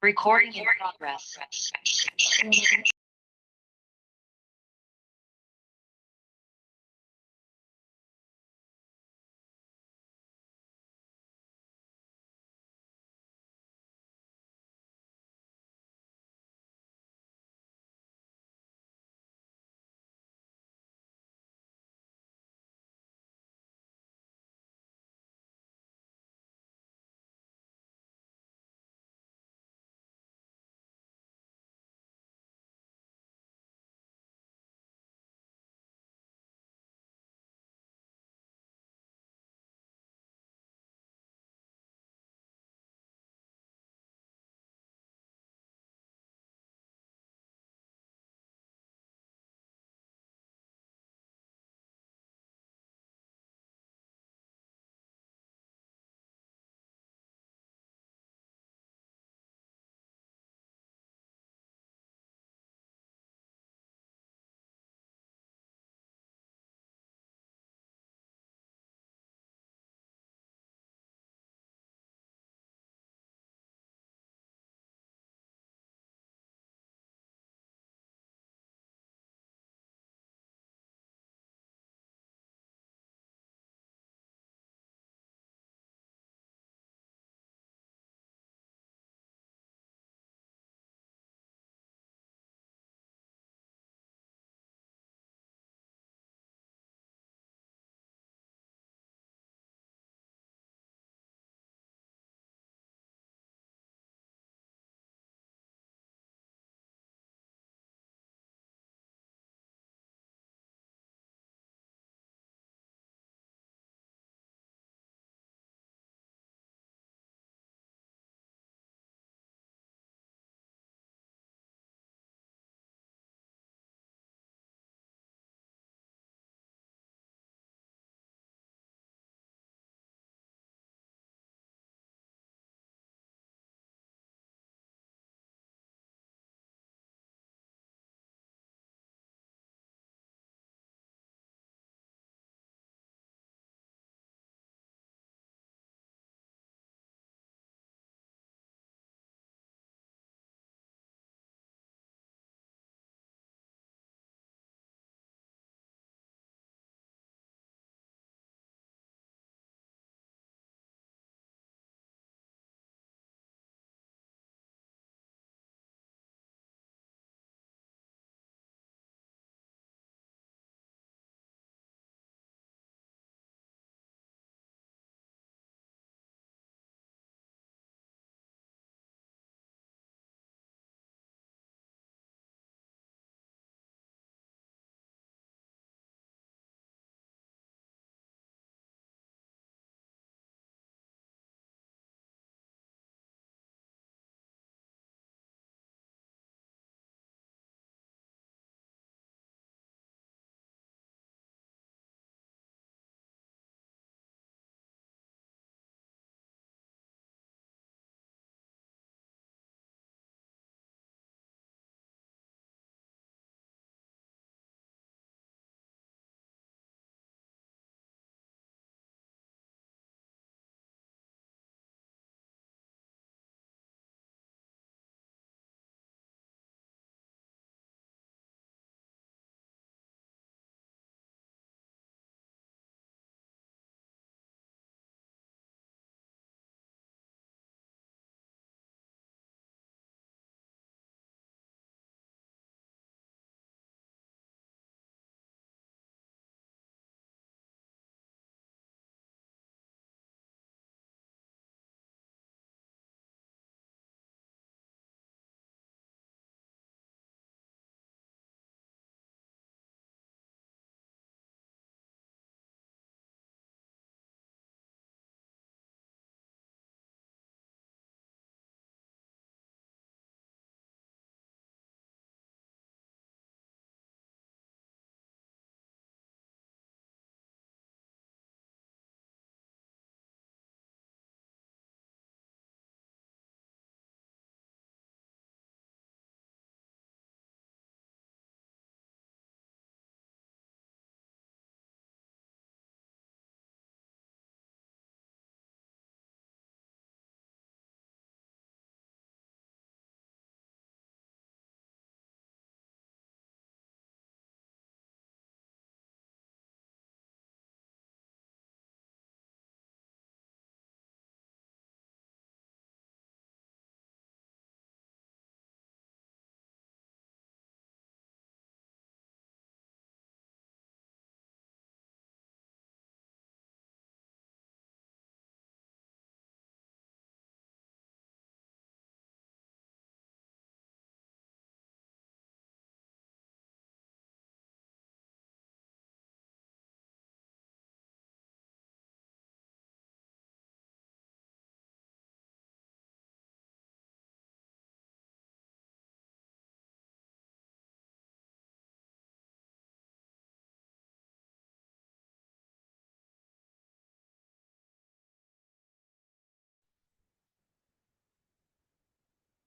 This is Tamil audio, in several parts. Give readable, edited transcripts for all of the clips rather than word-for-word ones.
Recording in progress.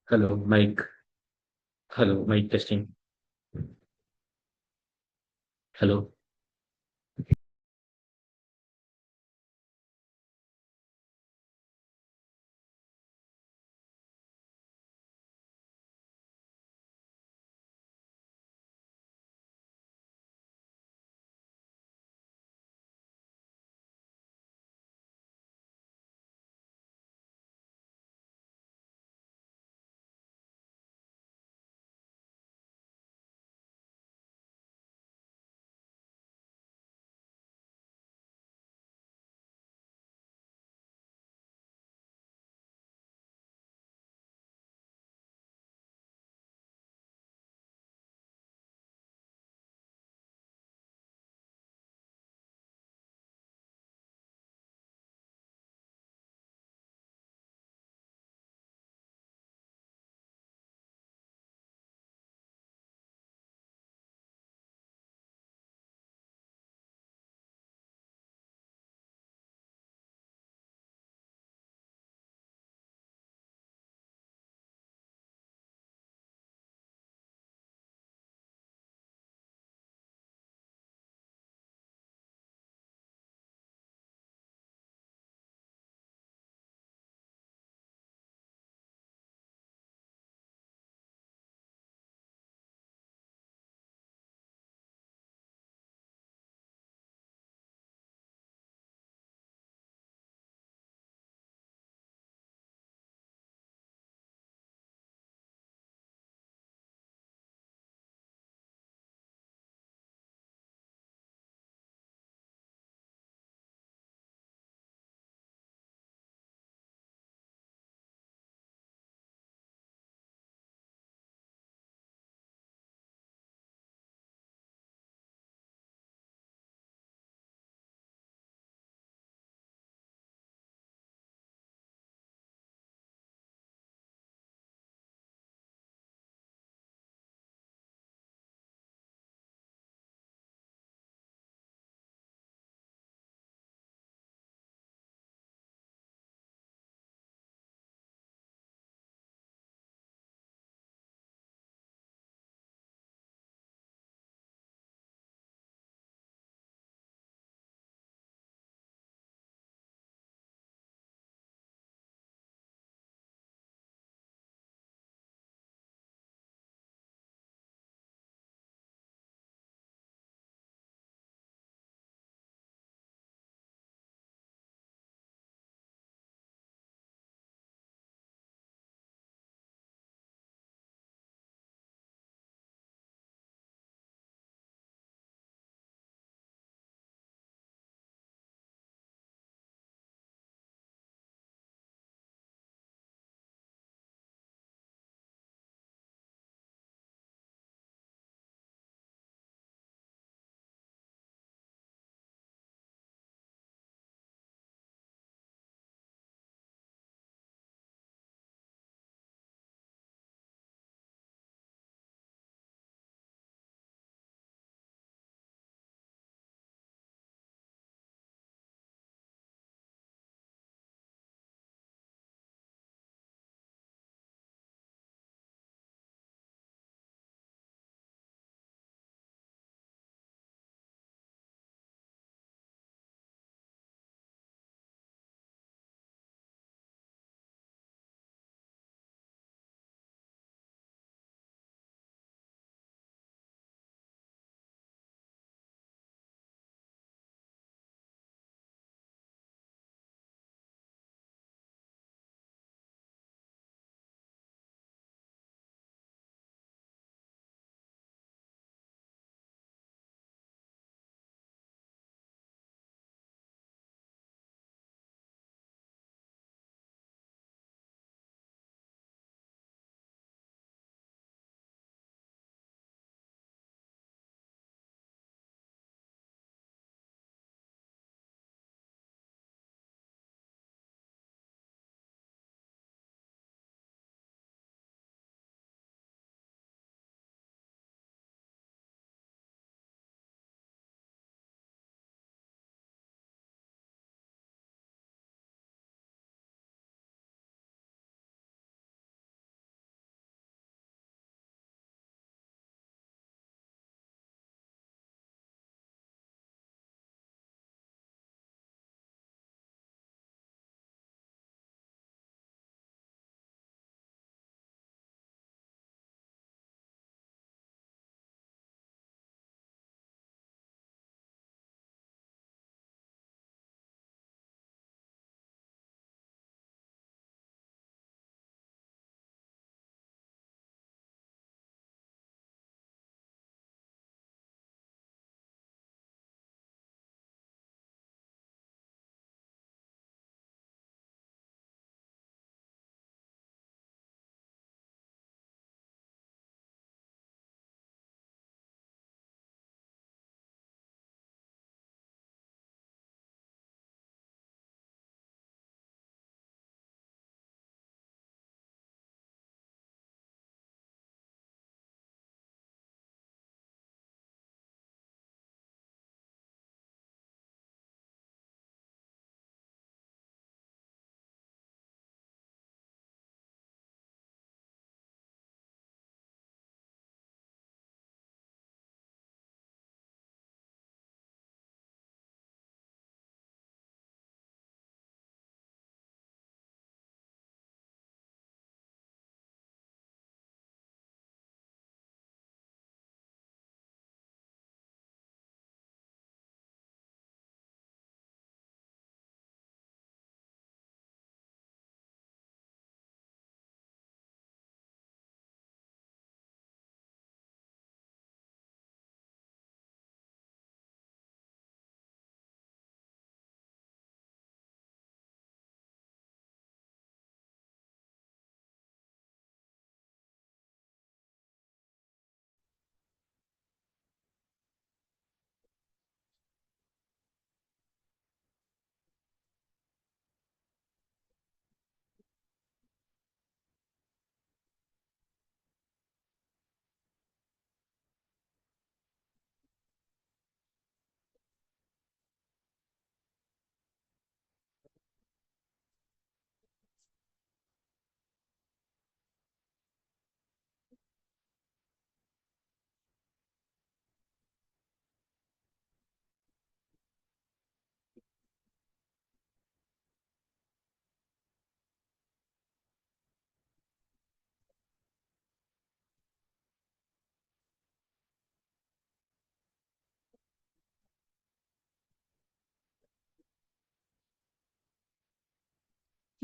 Hello, Mike. Hello, Mike testing. Hello.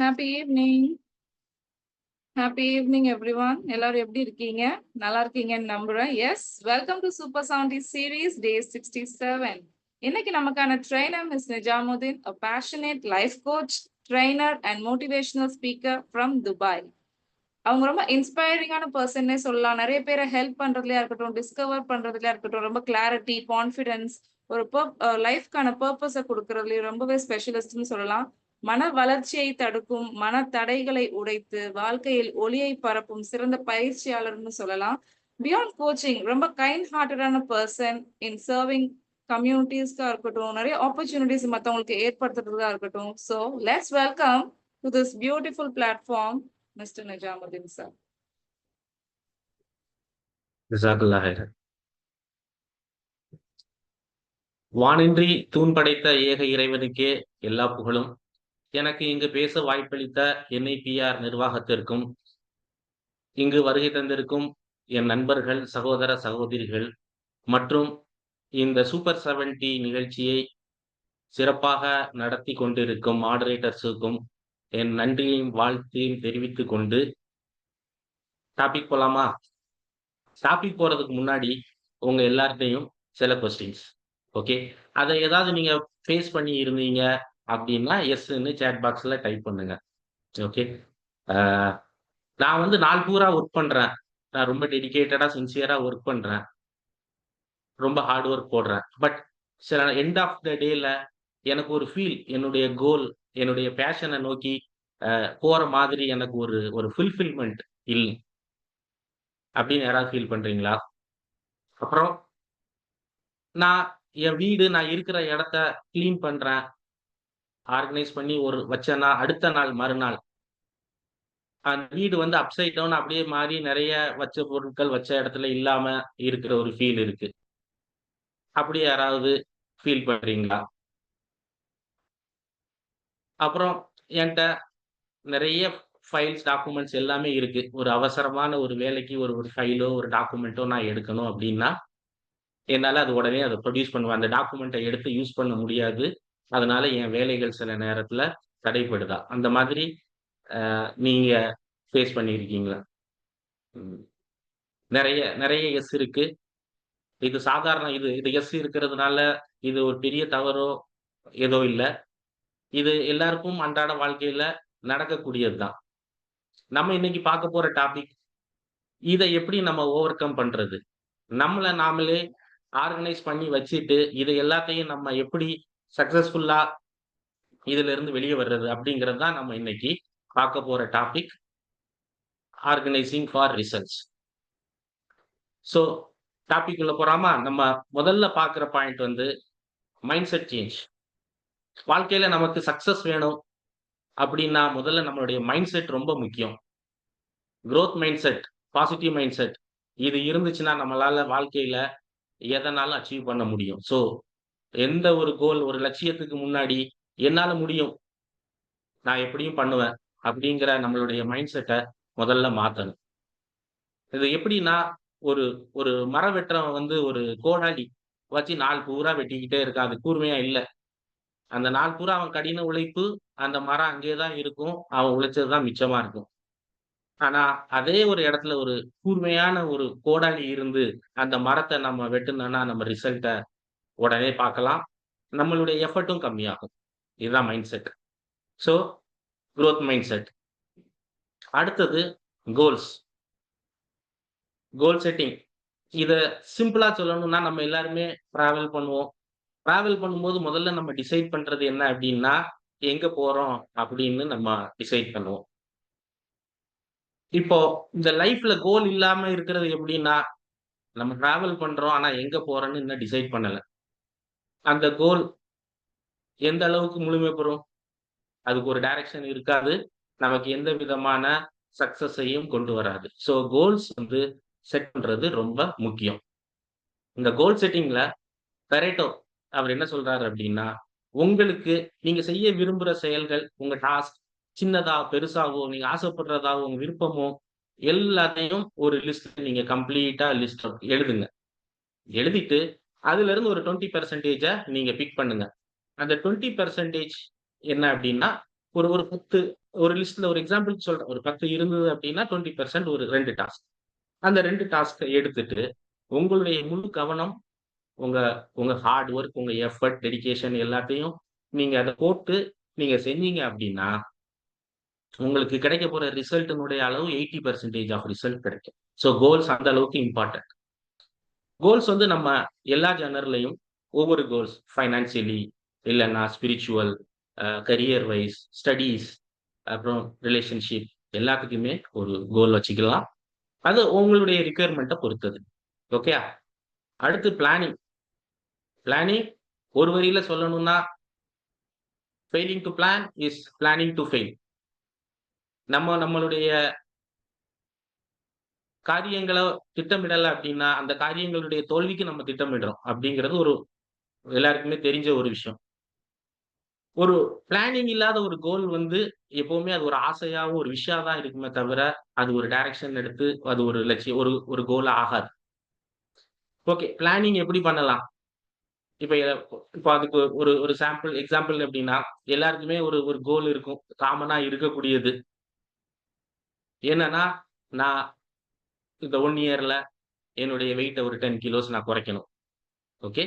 Happy evening. Happy evening everyone. எல்லாரும் எப்படி இருக்கீங்க? நல்லா இருக்கீங்கன்னு நம்புறேன். Yes, welcome to super Sunday series day 67. இன்னைக்கு நமக்கான trainer Miss Nizamuddin, a passionate life coach, trainer and motivational speaker from Dubai. அவங்க ரொம்ப இன்ஸ்பைரிங்கான பர்சன்னே சொல்லலாம். நிறைய பேரை ஹெல்ப் பண்றதுலயா இருக்கட்டும், டிஸ்கவர் பண்றதுலயா இருக்கட்டும், ரொம்ப கிளாரிட்டி, கான்ஃபிடன்ஸ், ஒரு லைஃப்க்கான பர்பஸை கொடுக்கறதுலயும் ரொம்பவே ஸ்பெஷலிஸ்ட்னு சொல்லலாம். மன வளர்ச்சியை தடுக்கும், மன தடைகளை உடைத்து வாழ்க்கையில் ஒளியை பரப்பும் சிறந்த பயிற்சியாளர்னு சொல்லலாம். பியாண்ட் கோச்சிங், ரொம்ப கைண்ட் ஹார்ட்டடான பர்சன் இன் சர்விங் கம்யூனிட்டிஸ்க்கா இருக்கட்டும், நிறைய ஆப்பர்ச்சுனிட்டிஸ் மற்றவங்களுக்கு ஏற்படுத்துறதா இருக்கட்டும். So let's welcome to this beautiful platform Mister Nizamuddin sir. ஜஸாக்கல்லாஹ் ஹைரன். வானின்றி தூண் படைத்த ஏக இறைவனுக்கே எல்லா புகழும். எனக்கு இங்கு பேச வாய்ப்பளித்த NIPR நிர்வாகத்திற்கும், இங்கு வருகை தந்திருக்கும் என் நண்பர்கள், சகோதர சகோதரிகள் மற்றும் இந்த சூப்பர் 70 நிகழ்ச்சியை சிறப்பாக நடத்தி கொண்டிருக்கும் மாடரேட்டர்ஸுக்கும் என் நன்றியையும் வாழ்த்தையும் தெரிவித்துக் கொண்டு டாபிக் போலாமா? டாபிக் போறதுக்கு முன்னாடி உங்க எல்லார்கிட்டையும் சில கொஸ்டின்ஸ். ஓகே, அதை ஏதாவது நீங்க ஃபேஸ் பண்ணி இருந்தீங்க அப்படின்னா எஸ்ன்னு சேட் பாக்ஸ்ல டைப் பண்ணுங்க. ஓகே, நான் வந்து நாள் பூரா ஒர்க் பண்றேன். நான் ரொம்ப டெடிகேட்டடா சின்சியரா ஒர்க் பண்றேன். ரொம்ப ஹார்ட் ஒர்க் போடுறேன். பட் சில எண்ட் ஆஃப் த டேல எனக்கு ஒரு ஃபீல், என்னுடைய கோல், என்னுடைய பேஷனை நோக்கி போற மாதிரி எனக்கு ஒரு ஒரு ஃபுல்ஃபில்மெண்ட் இல்ல அப்படின்னு யாராவது ஃபீல் பண்றீங்களா? அப்புறம் நான் என் வீடு, நான் இருக்கிற இடத்த கிளீன் பண்றேன். ஆர்கனைஸ் பண்ணி ஒரு வச்சேன்னா, அடுத்த நாள் மறுநாள் அந்த வீடு வந்து அப்சைட் டவுன் அப்படியே மாறி நெறைய வச்ச பொருட்கள் வச்ச இடத்துல இல்லாம இருக்கிற ஒரு ஃபீல் இருக்கு. அப்படி யாராவது ஃபீல் பண்றீங்களா? அப்புறம் என்ட்ட நெறைய ஃபைல்ஸ், டாக்குமெண்ட்ஸ் எல்லாமே இருக்கு. ஒரு அவசரமான ஒரு வேலைக்கு ஒரு ஒரு ஃபைலோ, ஒரு டாக்குமெண்ட்டோ நான் எடுக்கணும் அப்படின்னா, என்னால அது உடனே அத ப்ரொடியூஸ் பண்ணுவேன். அந்த டாக்குமெண்ட்ட எடுத்து யூஸ் பண்ண முடியாது. அதனால என் வேலைகள் சில நேரத்துல தடைப்படுதா? அந்த மாதிரி நீங்க ஃபேஸ் பண்ணியிருக்கீங்களா? ம். நெறைய நெறைய எஸ் இருக்கு. இது சாதாரண இது இது எஸ் இருக்கிறதுனால, இது ஒரு பெரிய தவறோ ஏதோ இல்ல. இது எல்லாருக்கும் அன்றாட வாழ்க்கையில நடக்கக்கூடியது தான். நம்ம இன்னைக்கு பார்க்க போற டாபிக், இத எப்படி நம்ம ஓவர் கம் பண்றது? நம்மள நாமளே ஆர்கனைஸ் பண்ணி வச்சுட்டு, இது எல்லாத்தையும் நம்ம எப்படி சக்சஸ்ஃபுல்லா இதிலிருந்து வெளிய வர்றது? அப்படிங்கிறது தான் நம்ம இன்னைக்கு பார்க்க போற topic. Organising for results. So topic உள்ள போறாமா? நம்ம முதல்ல பார்க்குற பாயிண்ட் வந்து மைண்ட் செட் சேஞ்ச். வாழ்க்கையில நமக்கு சக்சஸ் வேணும் அப்படின்னா, முதல்ல நம்மளுடைய மைண்ட் செட் ரொம்ப முக்கியம். Growth mind set, positive mind set இது இருந்துச்சுன்னா, நம்மளால வாழ்க்கையில எதனாலும் அச்சீவ் பண்ண முடியும். ஸோ எந்த ஒரு கோல், ஒரு லட்சியத்துக்கு முன்னாடி என்னால முடியும், நான் எப்படியும் பண்ணுவேன் அப்படிங்கிற நம்மளுடைய மைண்ட் செட்ட முதல்ல மாத்தணும். இது எப்படின்னா, ஒரு ஒரு மரம் வெட்டுறவன் வந்து ஒரு கோடாலி வச்சு நாள் பூரா வெட்டிக்கிட்டே இருக்கான். அது கூர்மையா இல்ல. அந்த நாள் பூரா அவன் கடின உழைப்பு, அந்த மரம் அங்கேயே தான் இருக்கும். அவன் உழைச்சது தான் மிச்சமா இருக்கும். ஆனா, அதே ஒரு இடத்துல ஒரு கூர்மையான ஒரு கோடாலி இருந்து, அந்த மரத்த நம்ம வெட்டுனோம்னா, நம்ம ரிசல்ட்ட உடனே பார்க்கலாம். நம்மளுடைய எஃபர்ட்டும் கம்மியாகும். இதுதான் mind set. So, growth mind set. அடுத்தது கோல்ஸ். கோல் செட்டிங். இத சிம்பிளா சொல்லணும்னா, நம்ம எல்லாருமே டிராவல் பண்ணுவோம். டிராவல் பண்ணும்போது முதல்ல நம்ம டிசைட் பண்றது என்ன அப்டின்னா, எங்க போறோம் அப்படின்னு நம்ம டிசைட் பண்ணுவோம். இப்போ இந்த லைஃப்ல கோல் இல்லாம இருக்கிறது எப்படின்னா, நம்ம டிராவல் பண்றோம். ஆனா எங்க போறோம்ன்னு இன்னும் டிசைட் பண்ணல. அந்த கோல் எந்த அளவுக்கு முழுமை பெறும்? அதுக்கு ஒரு டைரக்ஷன் இருக்காது. நமக்கு எந்த விதமான சக்சஸையும் கொண்டு வராது. ஸோ கோல்ஸ் வந்து செட் பண்றது ரொம்ப முக்கியம். இந்த கோல் செட்டிங்ல பரேட்டோ அவர் என்ன சொல்றாரு அப்டின்னா, உங்களுக்கு நீங்க செய்ய விரும்புற செயல்கள், உங்க டாஸ்க் சின்னதா, பெருசாவோ, நீங்க ஆசைப்படுறதாவோ, உங்க விருப்பமோ எல்லாத்தையும் ஒரு லிஸ்ட் நீங்க கம்ப்ளீட்டா லிஸ்ட் எழுதுங்க. எழுதிட்டு அதிலிருந்து ஒரு 20% நீங்க பிக் பண்ணுங்க. அந்த 20% என்ன அப்டின்னா, ஒரு ஒரு 10 ஒரு லிஸ்ட்ல ஒரு எக்ஸாம்பிள்க்கு சொல்றேன். ஒரு 10 இருந்தது அப்படின்னா 20% ஒரு 2 டாஸ்க். அந்த 2 டாஸ்க்க எடுத்துட்டு, உங்களுடைய முழு கவனம், உங்க உங்க ஹார்ட் ஒர்க், உங்க எஃபர்ட், டெடிகேஷன் எல்லாத்தையும் நீங்க அத போட்டு நீங்க செஞ்சீங்க அப்படின்னா, உங்களுக்கு கிடைக்கப் போற ரிசல்ட்டினுடைய அளவு 80% ஆஃப் ரிசல்ட் கிடைக்கும். ஸோ கோல்ஸ் அந்த அளவுக்கு இம்பார்ட்டன்ட். கோல்ஸ் வந்து நம்ம எல்லா ஜர்னல்லயும் ஒவ்வொரு கோல்ஸ் ஃபைனான்சியலி, இல்லன்னா ஸ்பிரிச்சுவல், கரியர் வைஸ், ஸ்டடீஸ், அப்புறம் ரிலேஷன்ஷிப் எல்லாத்துக்குமே ஒரு கோல் வச்சுக்கலாம். அது உங்களுடைய ரிக்வயர்மென்ட்ட பொறுத்தது. ஓகேயா? அடுத்து பிளானிங். பிளானிங் ஒரு வரியில சொல்லணும்னா, failing to plan is planning to fail. நம்மளுடைய காரியங்கள திட்டமிடல அப்டின்னா, அந்த காரியங்களுடைய தோல்விக்கு நம்ம திட்டமிடுறோம். அப்டிங்கிறது ஒரு எல்லாருக்குமே தெரிஞ்ச ஒரு விஷயம். ஒரு பிளானிங் இல்லாத ஒரு கோல் வந்து எப்பவுமே அது ஒரு ஆசையாவும், ஒரு விஷா தான் இருக்குமே தவிர, அது ஒரு டைரக்ஷன் எடுத்து அது ஒரு லட்சியம் ஒரு ஒரு கோலா ஆகாது. ஓகே. பிளானிங் எப்படி பண்ணலாம்? இப்ப இப்ப அதுக்கு ஒரு ஒரு எக்ஸாம்பிள் எப்படின்னா, எல்லாருக்குமே ஒரு ஒரு கோல் இருக்கும். காமனா இருக்கக்கூடியது. என்னன்னா, நான் இந்த 1 இயர்ல என்னுடைய வெயிட்ட ஒரு 10 கிலோஸ் நான் குறைக்கணும். ஓகே.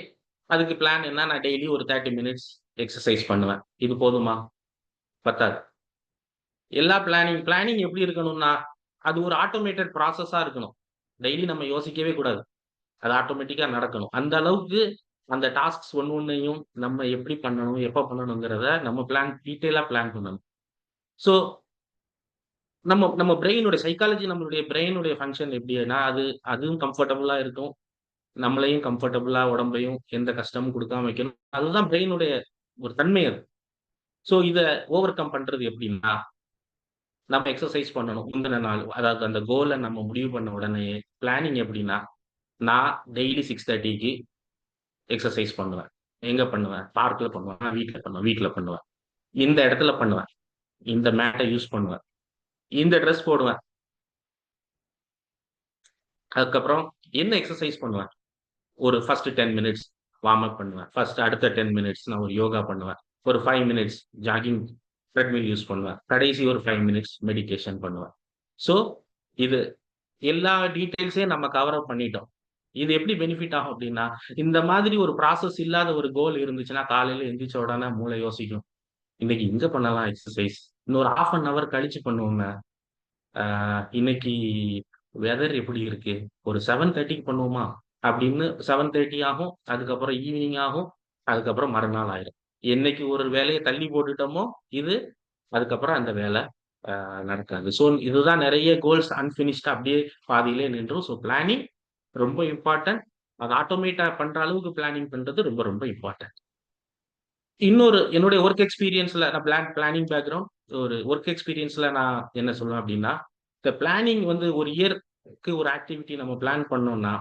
அதுக்கு பிளான் என்ன? நான் டெய்லி ஒரு 30 மினிட்ஸ் எக்சர்சைஸ் பண்ணுவேன். இது போதுமா? பத்தாது. எல்லா பிளானிங் எப்படி இருக்கணும்னா, அது ஒரு ஆட்டோமேட்டட் ப்ராசஸா இருக்கணும். டெய்லி நம்ம யோசிக்கவே கூடாது. அது ஆட்டோமேட்டிக்கா நடக்கணும். அந்த அளவுக்கு அந்த டாஸ்க்ஸ் ஒண்ணொண்ணையும் நம்ம எப்படி பண்ணணும், எப்ப பண்ணணுங்கிறத நம்ம டீட்டெயிலா பிளான் பண்ணணும். ஸோ நம்ம நம்ம பிரெயினுடைய சைக்காலஜி நம்மளுடைய பிரெயினுடைய ஃபங்ஷன் எப்படின்னா, அதுவும் கம்ஃபர்டபுளா இருக்கும். நம்மளையும் கம்ஃபர்டபுளா உடம்பையும் எந்த கஷ்டமும் குடுக்காம வைக்கணும். அதுதான் பிரெயினுடைய ஒரு தன்மை அது. ஸோ இத ஓவர் கம் பண்றது எப்படின்னா, நம்ம எக்சர்சைஸ் பண்ணணும். முந்தின நாள். அதாவது அந்த கோல நம்ம முடிவு பண்ண உடனேயே பிளானிங் எப்படின்னா, நான் டெய்லி 6:30க்கு எக்சர்சைஸ் பண்ணுவேன். எங்க பண்ணுவேன்? பார்க்ல பண்ணுவேன். வீட்ல பண்ணுவேன். இந்த இடத்துல பண்ணுவேன். இந்த மேட்ட யூஸ் பண்ணுவேன். இந்த டிரெஸ் போடுவேன். அதுக்கப்புறம் என்ன எக்சர்சைஸ் பண்ணுவேன்? ஒரு ஃபர்ஸ்ட் 10 மினிட்ஸ் வார்ம் அப் பண்ணுவேன். அடுத்த 10 மினிட்ஸ் நான் ஒரு யோகா பண்ணுவேன். ஒரு 5 மினிட்ஸ் ஜாகிங் ட்ரெட்மில் யூஸ் பண்ணுவேன். கடைசி ஒரு 5 மினிட்ஸ் மெடிடேஷன் பண்ணுவேன். ஸோ இது எல்லா டீட்டெயில்ஸையும் நம்ம கவர் அப் பண்ணிட்டோம். இது எப்படி பெனிஃபிட் ஆகும் அப்டின்னா, இந்த மாதிரி ஒரு ப்ராசஸ் இல்லாத ஒரு கோல் இருந்துச்சுன்னா, காலையில எந்திரிச்ச உடனே மூளை யோசிக்கும். இன்னைக்கு இங்க பண்ணலாம் எக்சர்சைஸ். இன்னொரு 1/2 அன் ஹவர் கழிச்சு பண்ணுவோமே. இன்னைக்கு வெதர் எப்படி இருக்கு? ஒரு 7:30க்கு பண்ணுவோமா? அப்படின்னு 7:30 ஆகும். அதுக்கப்புறம் ஈவினிங் ஆகும். அதுக்கப்புறம் மறுநாள் ஆயிரும். என்னைக்கு ஒரு வேலைய தள்ளி போட்டுட்டோமோ, இது அதுக்கப்புறம் அந்த வேல நடக்காது. ஸோ இதுதான் நெறைய கோல்ஸ் அன்பினிஷ்டா அப்படியே பாதியிலே நின்றும். ஸோ பிளானிங் ரொம்ப இம்பார்ட்டன்ட். அத ஆட்டோமேட்டா பண்ற அளவுக்கு பிளானிங் பண்றது ரொம்ப ரொம்ப இம்பார்ட்டன்ட். இன்னொரு என்னுடைய வொர்க் எக்ஸ்பீரியன்ஸ்ல நான் பிளானிங் பேக்கிரவுண்ட் ஒரு வொர்க் எக்ஸ்பீரியன்ஸ்ல நான் என்ன சொல்லுவேன் அப்டின்னா, இந்த பிளானிங் வந்து ஒரு இயர்க்கு ஒரு ஆக்டிவிட்டி நம்ம பிளான் பண்ணோம்னா,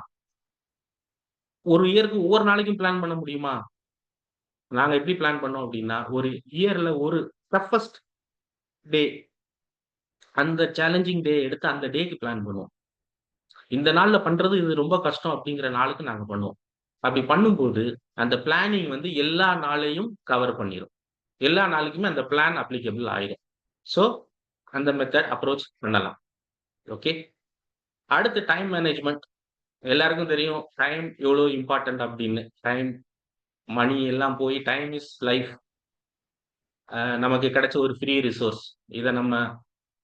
ஒரு இயர்க்கு ஒவ்வொரு நாளைக்கும் பிளான் பண்ண முடியுமா? நாங்க எப்படி பிளான் பண்ணோம் அப்டின்னா, ஒரு இயர்ல ஒரு டஃபஸ்ட் டே அந்த சேலஞ்சிங் டே எடுத்து அந்த டேக்கு பிளான் பண்ணுவோம். இந்த நாள்ல பண்றது இது ரொம்ப கஷ்டம் அப்டிங்கிற நாளுக்கு நாங்க பண்ணுவோம். அப்படி பண்ணும்போது, அந்த பிளானிங் வந்து எல்லா நாளையும் கவர் பண்ணிரும். எல்லா நாளைக்குமே அந்த பிளான் அப்ளிகபிள் ஆயிரும். ஸோ, அந்த மெத்தட் அப்ரோச் பண்ணலாம். ஓகே. அடுத்து டைம் மேனேஜ்மென்ட். எல்லாருக்கும் தெரியும் டைம் எவ்வளோ இம்பார்ட்டன்ட் அப்படின்னு. டைம், மணி எல்லாம் போய் டைம் இஸ் லைஃப். நமக்கு கிடைச்ச ஒரு ஃப்ரீ ரிசோர்ஸ். இத நம்ம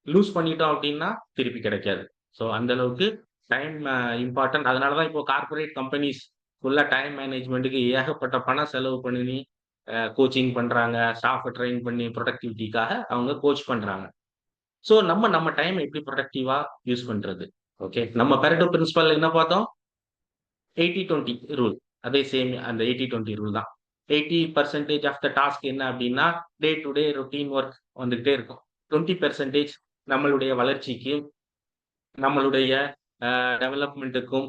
லூஸ் பண்ணிட்டோம் அப்படின்னா, திருப்பி கிடைக்காது. ஸோ, அந்த அளவுக்கு டைம் இம்பார்ட்டன்ட். அதனால தான் இப்போ கார்ப்பரேட் கம்பெனிஸ் ஃபுல்லா டைம் மேனேஜ்மென்ட்க்கு ஏகப்பட்ட பணம் செலவு பண்ணி கோச்சிங் பண்றாங்க. ஸ்டாஃப்ப ட்ரெயின் பண்ணி புரொடக்டிவிட்டிக்காக அவங்க கோச் பண்றாங்க. ஸோ நம்ம டைம் எப்படி புரொடக்டிவா யூஸ் பண்றது? ஓகே. நம்ம பரேட்டோ பிரின்சிபல் என்ன பார்த்தோம்? 80-20 ரூல். அதே சேம் அந்த 80-20 ரூல் தான். 80% ஆஃப் த டாஸ்க் என்ன அப்டின்னா, day to day routine work வந்துகிட்டே இருக்கும். 20% நம்மளுடைய வளர்ச்சிக்கு, நம்மளுடைய டெவலப்மென்ட்க்கும்,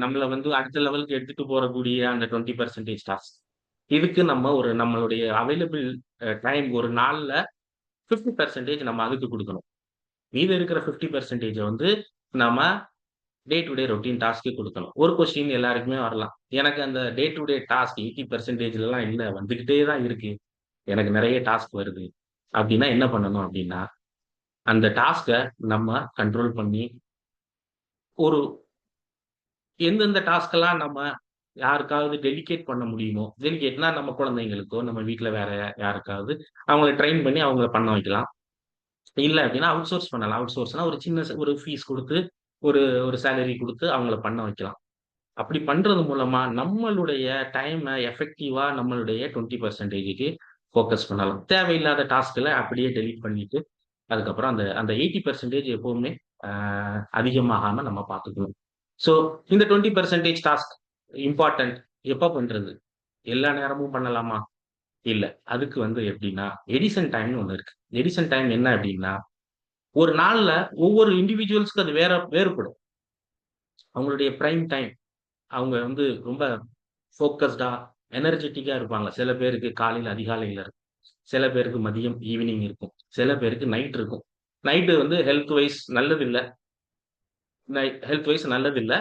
நம்மள வந்து அடுத்த லெவலுக்கு எடுத்துட்டு போறக்கூடிய அந்த 20% டாஸ்க். இதுக்கு நம்ம நம்மளுடைய அவைலபிள் டைம் ஒரு நாள்ல 50% நம்ம அதுக்கு குடுக்கணும். மீத இருக்கிற 50% வந்து நம்ம day to day routine task குடுக்கணும். ஒரு கொஸ்டின் எல்லாருக்குமே வரலாம். எனக்கு அந்த டே டு டே டாஸ்க் 80%லாம் இல்ல. வந்துகிட்டே தான் இருக்கு. எனக்கு நெறைய டாஸ்க் வருது. அப்டின்னா என்ன பண்ணணும் அப்டின்னா, அந்த டாஸ்க்க நம்ம கண்ட்ரோல் பண்ணி, ஒரு எந்தெந்த டாஸ்க்கெல்லாம் நம்ம யாருக்காவது டெலிகேட் பண்ண முடியுமோ, டெலிகேட்னா நம்ம குழந்தைங்களுக்கோ, நம்ம வீட்ல வேற யாருக்காவது அவங்கள ட்ரெயின் பண்ணி அவங்கள பண்ண வைக்கலாம். இல்ல அப்டின்னா அவுட் சோர்ஸ் பண்ணலாம். அவுட் சோர்ஸ்னா ஒரு சின்ன ஒரு ஃபீஸ் குடுத்து, ஒரு ஒரு சேலரி குடுத்து அவங்கள பண்ண வைக்கலாம். அப்படி பண்றது மூலமா நம்மளுடைய டைம எஃபெக்டிவா நம்மளுடைய 20%க்கு ஃபோக்கஸ் பண்ணலாம். தேவையில்லாத டாஸ்க்ல அப்படியே டெலீட் பண்ணிட்டு, அதுக்கப்புறம் அந்த அந்த 80% எப்பவுமே அ அதிகமாகாம நம்ம பார்த்துக்கணும். ஸோ இந்த 20% டாஸ்க் இம்பார்ட்டன்ட் எப்ப பண்றது? எல்லா நேரமும் பண்ணலாமா? இல்ல. அதுக்கு வந்து எப்படின்னா, எடிசன் டைம்னு ஒண்ணு இருக்கு. எடிசன் டைம் என்ன அப்படின்னா, ஒரு நாள்ல ஒவ்வொரு இண்டிவிஜுவல்ஸ்க்கு அது வேறுபடும். அவங்களுடைய பிரைம் டைம் அவங்க வந்து ரொம்ப ஃபோக்கஸ்டா, எனர்ஜெட்டிக்கா இருப்பாங்க. சில பேருக்கு காலையில அதிகாலையில இருக்கும். சில பேருக்கு மதியம், ஈவினிங் இருக்கும். சில பேருக்கு நைட் இருக்கும். நைட்டு வந்து ஹெல்த் வைஸ் நல்லதில்ல. ஹெல்த் வைஸ் நல்லதில்ல.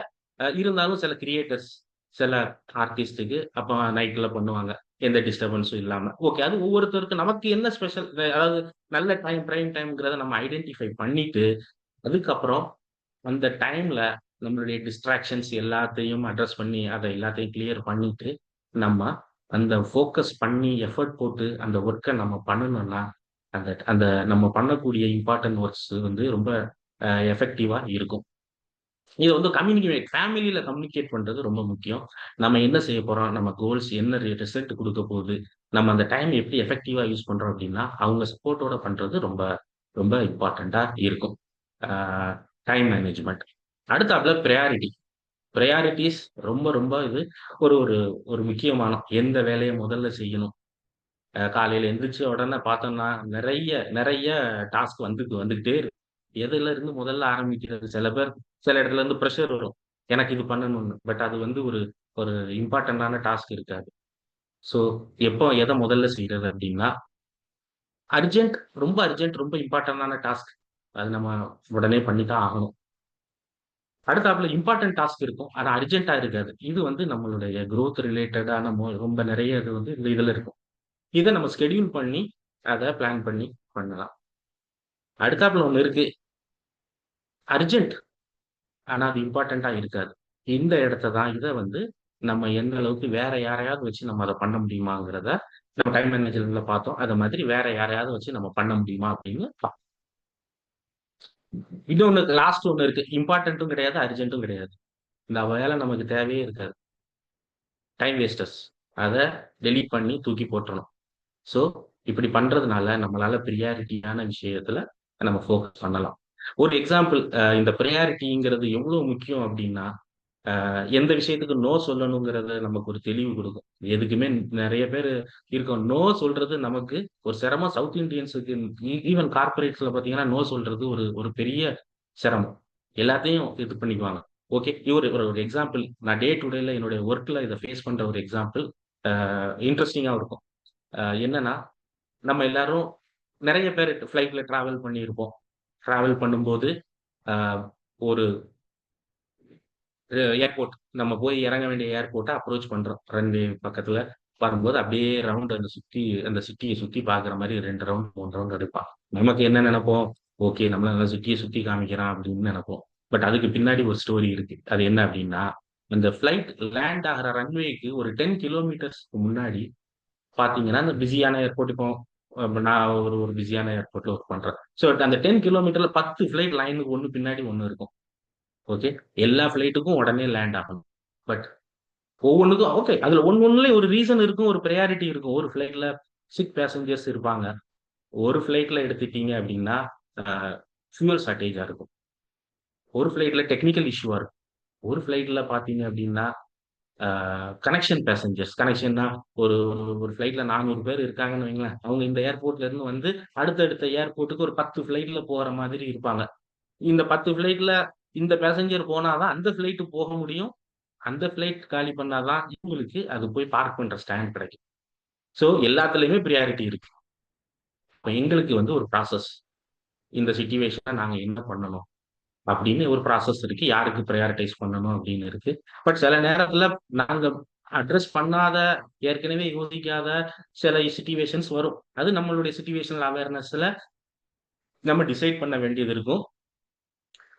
இருந்தாலும் சில கிரியேட்டர்ஸ், சில ஆர்டிஸ்ட்டுக்கு அப்ப நைட்ல பண்ணுவாங்க. எந்த டிஸ்டர்பன்ஸும் இல்லாம. ஓகே. அது ஒவ்வொருத்தருக்கும் நமக்கு என்ன ஸ்பெஷல் அதாவது நல்ல டைம், பிரைம் டைம்ங்கிறத நம்ம ஐடென்டிஃபை பண்ணிட்டு, அதுக்கப்புறம் அந்த டைம்ல நம்மளுடைய டிஸ்ட்ராக்ஷன்ஸ் எல்லாத்தையும் அட்ரஸ் பண்ணி, அத எல்லாத்தையும் கிளியர் பண்ணிட்டு, நம்ம அந்த ஃபோக்கஸ் பண்ணி எஃபோர்ட் போட்டு அந்த வொர்க்க நம்ம பண்ணுனோம்னா, அந்த அந்த நம்ம பண்ணக்கூடிய இம்பார்ட்டன்ட் வொர்க்ஸ் வந்து ரொம்ப எஃபெக்டிவா இருக்கும். இத வந்து ஃபேமிலில கம்யூனிகேட் பண்றது ரொம்ப முக்கியம். நம்ம என்ன செய்ய போறோம்? நம்ம கோல்ஸ் என்ன ரிசல்ட் குடுக்க போகுது? நம்ம அந்த டைம் எப்படி எஃபெக்டிவா யூஸ் பண்றோம் அப்படின்னா, அவங்க சப்போர்ட்டோட பண்றது ரொம்ப ரொம்ப இம்பார்ட்டன்ட்டா இருக்கும். ஆ டைம் மேனேஜ்மென்ட். அடுத்தாப்புல பிரையாரிட்டி. பிரையாரிட்டீஸ் ரொம்ப ரொம்ப இது ஒரு ஒரு ஒரு முக்கியமான எந்த வேலைய முதல்ல செய்யணும். காலையில எந்திரிச்ச உடனே பார்த்தோம்னா, நெறைய நெறைய டாஸ்க் வந்துகிட்டே இருக்கு. எதுல இருந்து முதல்ல ஆரம்பிக்கிறது? சில இடத்துல இருந்து பிரஷர் வரும். எனக்கு இது பண்ணணும்னு. பட் அது வந்து ஒரு ஒரு இம்பார்ட்டன்டான டாஸ்க் இருக்காது. ஸோ எப்போ எத முதல்ல செய்றது அப்டின்னா, ரொம்ப அர்ஜென்ட், ரொம்ப இம்பார்ட்டன்டான டாஸ்க். அது நம்ம உடனே பண்ணி தான் ஆகணும். அடுத்தாப்புல இம்பார்ட்டன்ட் டாஸ்க் இருக்கும். ஆனா அர்ஜென்ட்டா இருக்காது. இது வந்து நம்மளுடைய குரோத் ரிலேட்டடான ரொம்ப நெறைய இது வந்து இந்த இதுல இருக்கும். இத நம்ம ஸ்கெட்யூல் பண்ணி, அத பிளான் பண்ணி பண்ணலாம். அடுத்தாப்புல ஒண்ணு இருக்கு. அர்ஜென்ட். ஆனா அது இம்பார்ட்டன்ட்டா இருக்காது. இந்த இடத்த தான் இத வந்து நம்ம எந்த அளவுக்கு வேற யாரையாவது வச்சு நம்ம அத பண்ண முடியுமாங்கிறத, நம்ம டைம் மேனேஜ்மென்ட்ல பார்த்தோம். அத மாதிரி வேற யாரையாவது வச்சு நம்ம பண்ண முடியுமா அப்படின்னு இன்னொன்னு லாஸ்ட் ஒண்ணு இருக்கு. இம்பார்ட்டன்ட்டும் கிடையாது, அர்ஜென்ட்டும் கிடையாது. இந்த வேலை நமக்கு தேவையே இருக்காது. Time wasters. அத டெலீட் பண்ணி தூக்கி போட்டுறணும். ஸோ, இப்படி பண்றதுனால நம்மளால பிரியாரிட்டியான விஷயத்துல நம்ம ஃபோக்கஸ் பண்ணலாம். ஒரு எக்ஸாம்பிள் இந்த பிரையாரிட்டிங்கிறது எவ்வளோ முக்கியம் அப்படின்னா, எந்த விஷயத்துக்கு நோ சொல்லணுங்கிறத நமக்கு ஒரு தெளிவு குடுக்கும். எதுக்குமே நெறைய பேரு இருக்கோம். நோ சொல்றது நமக்கு ஒரு சிரமம். சவுத் இண்டியன்ஸுக்கு ஈவன் கார்ப்பரேட்ஸ்ல பார்த்தீங்கன்னா, நோ சொல்றது ஒரு ஒரு பெரிய சிரமம். எல்லாத்தையும் இது பண்ணிக்குவாங்க. ஓகே. ஒரு ஒரு ஒரு எக்ஸாம்பிள் நான் டே டு டேல என்னுடைய வொர்க்ல இத ஃபேஸ் பண்ற ஒரு எக்ஸாம்பிள் இன்ட்ரஸ்டிங்கா இருக்கும். என்னன்னா, நம்ம எல்லாரும் நெறைய பேரு ஃப்ளைட்ல டிராவல் பண்ணியிருப்போம். டிராவல் பண்ணும்போது, அ ஒரு ஏர்போர்ட் நம்ம போய் இறங்க வேண்டிய ஏர்போர்ட்ட அப்ரோச் பண்றோம். ரன்வே பக்கத்துல வரும்போது அப்படியே ரவுண்ட் அந்த சிட்டிய சுத்தி பார்க்குற மாரி 2 ரவுண்ட், 3 ரவுண்ட் அடிப்பான். நமக்கு என்ன நெனைப்போம்? ஓகே நம்மள நல்லா சிட்டிய சுத்தி காமிக்கிறான் அப்படின்னு நெனைப்போம். பட் அதுக்கு பின்னாடி ஒரு ஸ்டோரி இருக்கு. அது என்ன அப்படின்னா, அந்த ஃப்ளைட் லேண்ட் ஆகுற ரன்வேக்கு ஒரு 10 கிலோமீட்டர்ஸ்க்கு முன்னாடி பார்த்தீங்கன்னா, அந்த பிஸியான ஏர்போர்ட் இப்போ நான் ஒரு ஒரு பிஸியான ஏர்போர்ட்ல ஒர்க் பண்றேன். ஸோ அந்த 10 கிலோமீட்டர்ல 10 ஃப்ளைட் லைனுக்கு ஒண்ணு பின்னாடி ஒண்ணு இருக்கும். ஓகே. எல்லா ஃப்ளைட்டுக்கும் உடனே லேண்ட் ஆகணும். பட் ஒவ்வொன்னுக்கும் ஓகே. அதுல ஒண்ணொண்ணுலயும் ஒரு ரீசன் இருக்கும். ஒரு பிரையாரிட்டி இருக்கும். ஒரு ஃப்ளைட்ல சிக் பேசஞ்சர்ஸ் இருப்பாங்க. ஒரு ஃப்ளைட்ல எடுத்துட்டீங்க அப்டின்னா, அ ஃபியூயல் ஷார்டேஜா இருக்கும். ஒரு ஃப்ளைட்ல டெக்னிக்கல் இஷ்யூவா இருக்கும். ஒரு ஃப்ளைட்ல பார்த்தீங்க அப்டின்னா, ஆ கனெக்ஷன் பேசஞ்சர்ஸ். கனெக்ஷன்னா ஒரு ஒரு ஃப்ளைட்ல 400 பேர் இருக்காங்கன்னு வைங்களேன். அவங்க இந்த ஏர்போர்ட்ல இருந்து வந்து அடுத்தடுத்த ஏர்போர்ட்க்கு ஒரு 10 ஃப்ளைட்ல போற மாதிரி இருப்பாங்க. இந்த 10 ஃப்ளைட்ல இந்த பேசஞ்சர் போனா தான் அந்த ஃப்ளைட் போக முடியும். அந்த ஃப்ளைட் காலி பண்ணா தான் இவங்களுக்கு அது போய் பார்க் பண்ற ஸ்டாண்ட் கிடைக்கும். ஸோ எல்லாத்துலயுமே பிரையாரிட்டி இருக்கு. இப்ப எங்களுக்கு வந்து ஒரு ப்ராசஸ். இந்த சிட்யூவேஷன்ல நாங்க என்ன பண்ணணும்? அப்படின்னு ஒரு ப்ராசஸ் இருக்கு. யாருக்கு பிரையாரிடைஸ் பண்ணணும் அப்படின்னு இருக்கு. பட் சில நேரத்துல நாங்க அட்ரஸ் பண்ணாத, ஏற்கனவே யோசிக்காத சில சிட்யூவேஷன்ஸ் வரும். அது நம்மளுடைய சிட்யூவேஷனல் அவேர்னஸ்ல நம்ம டிசைட் பண்ண வேண்டியது இருக்கும்.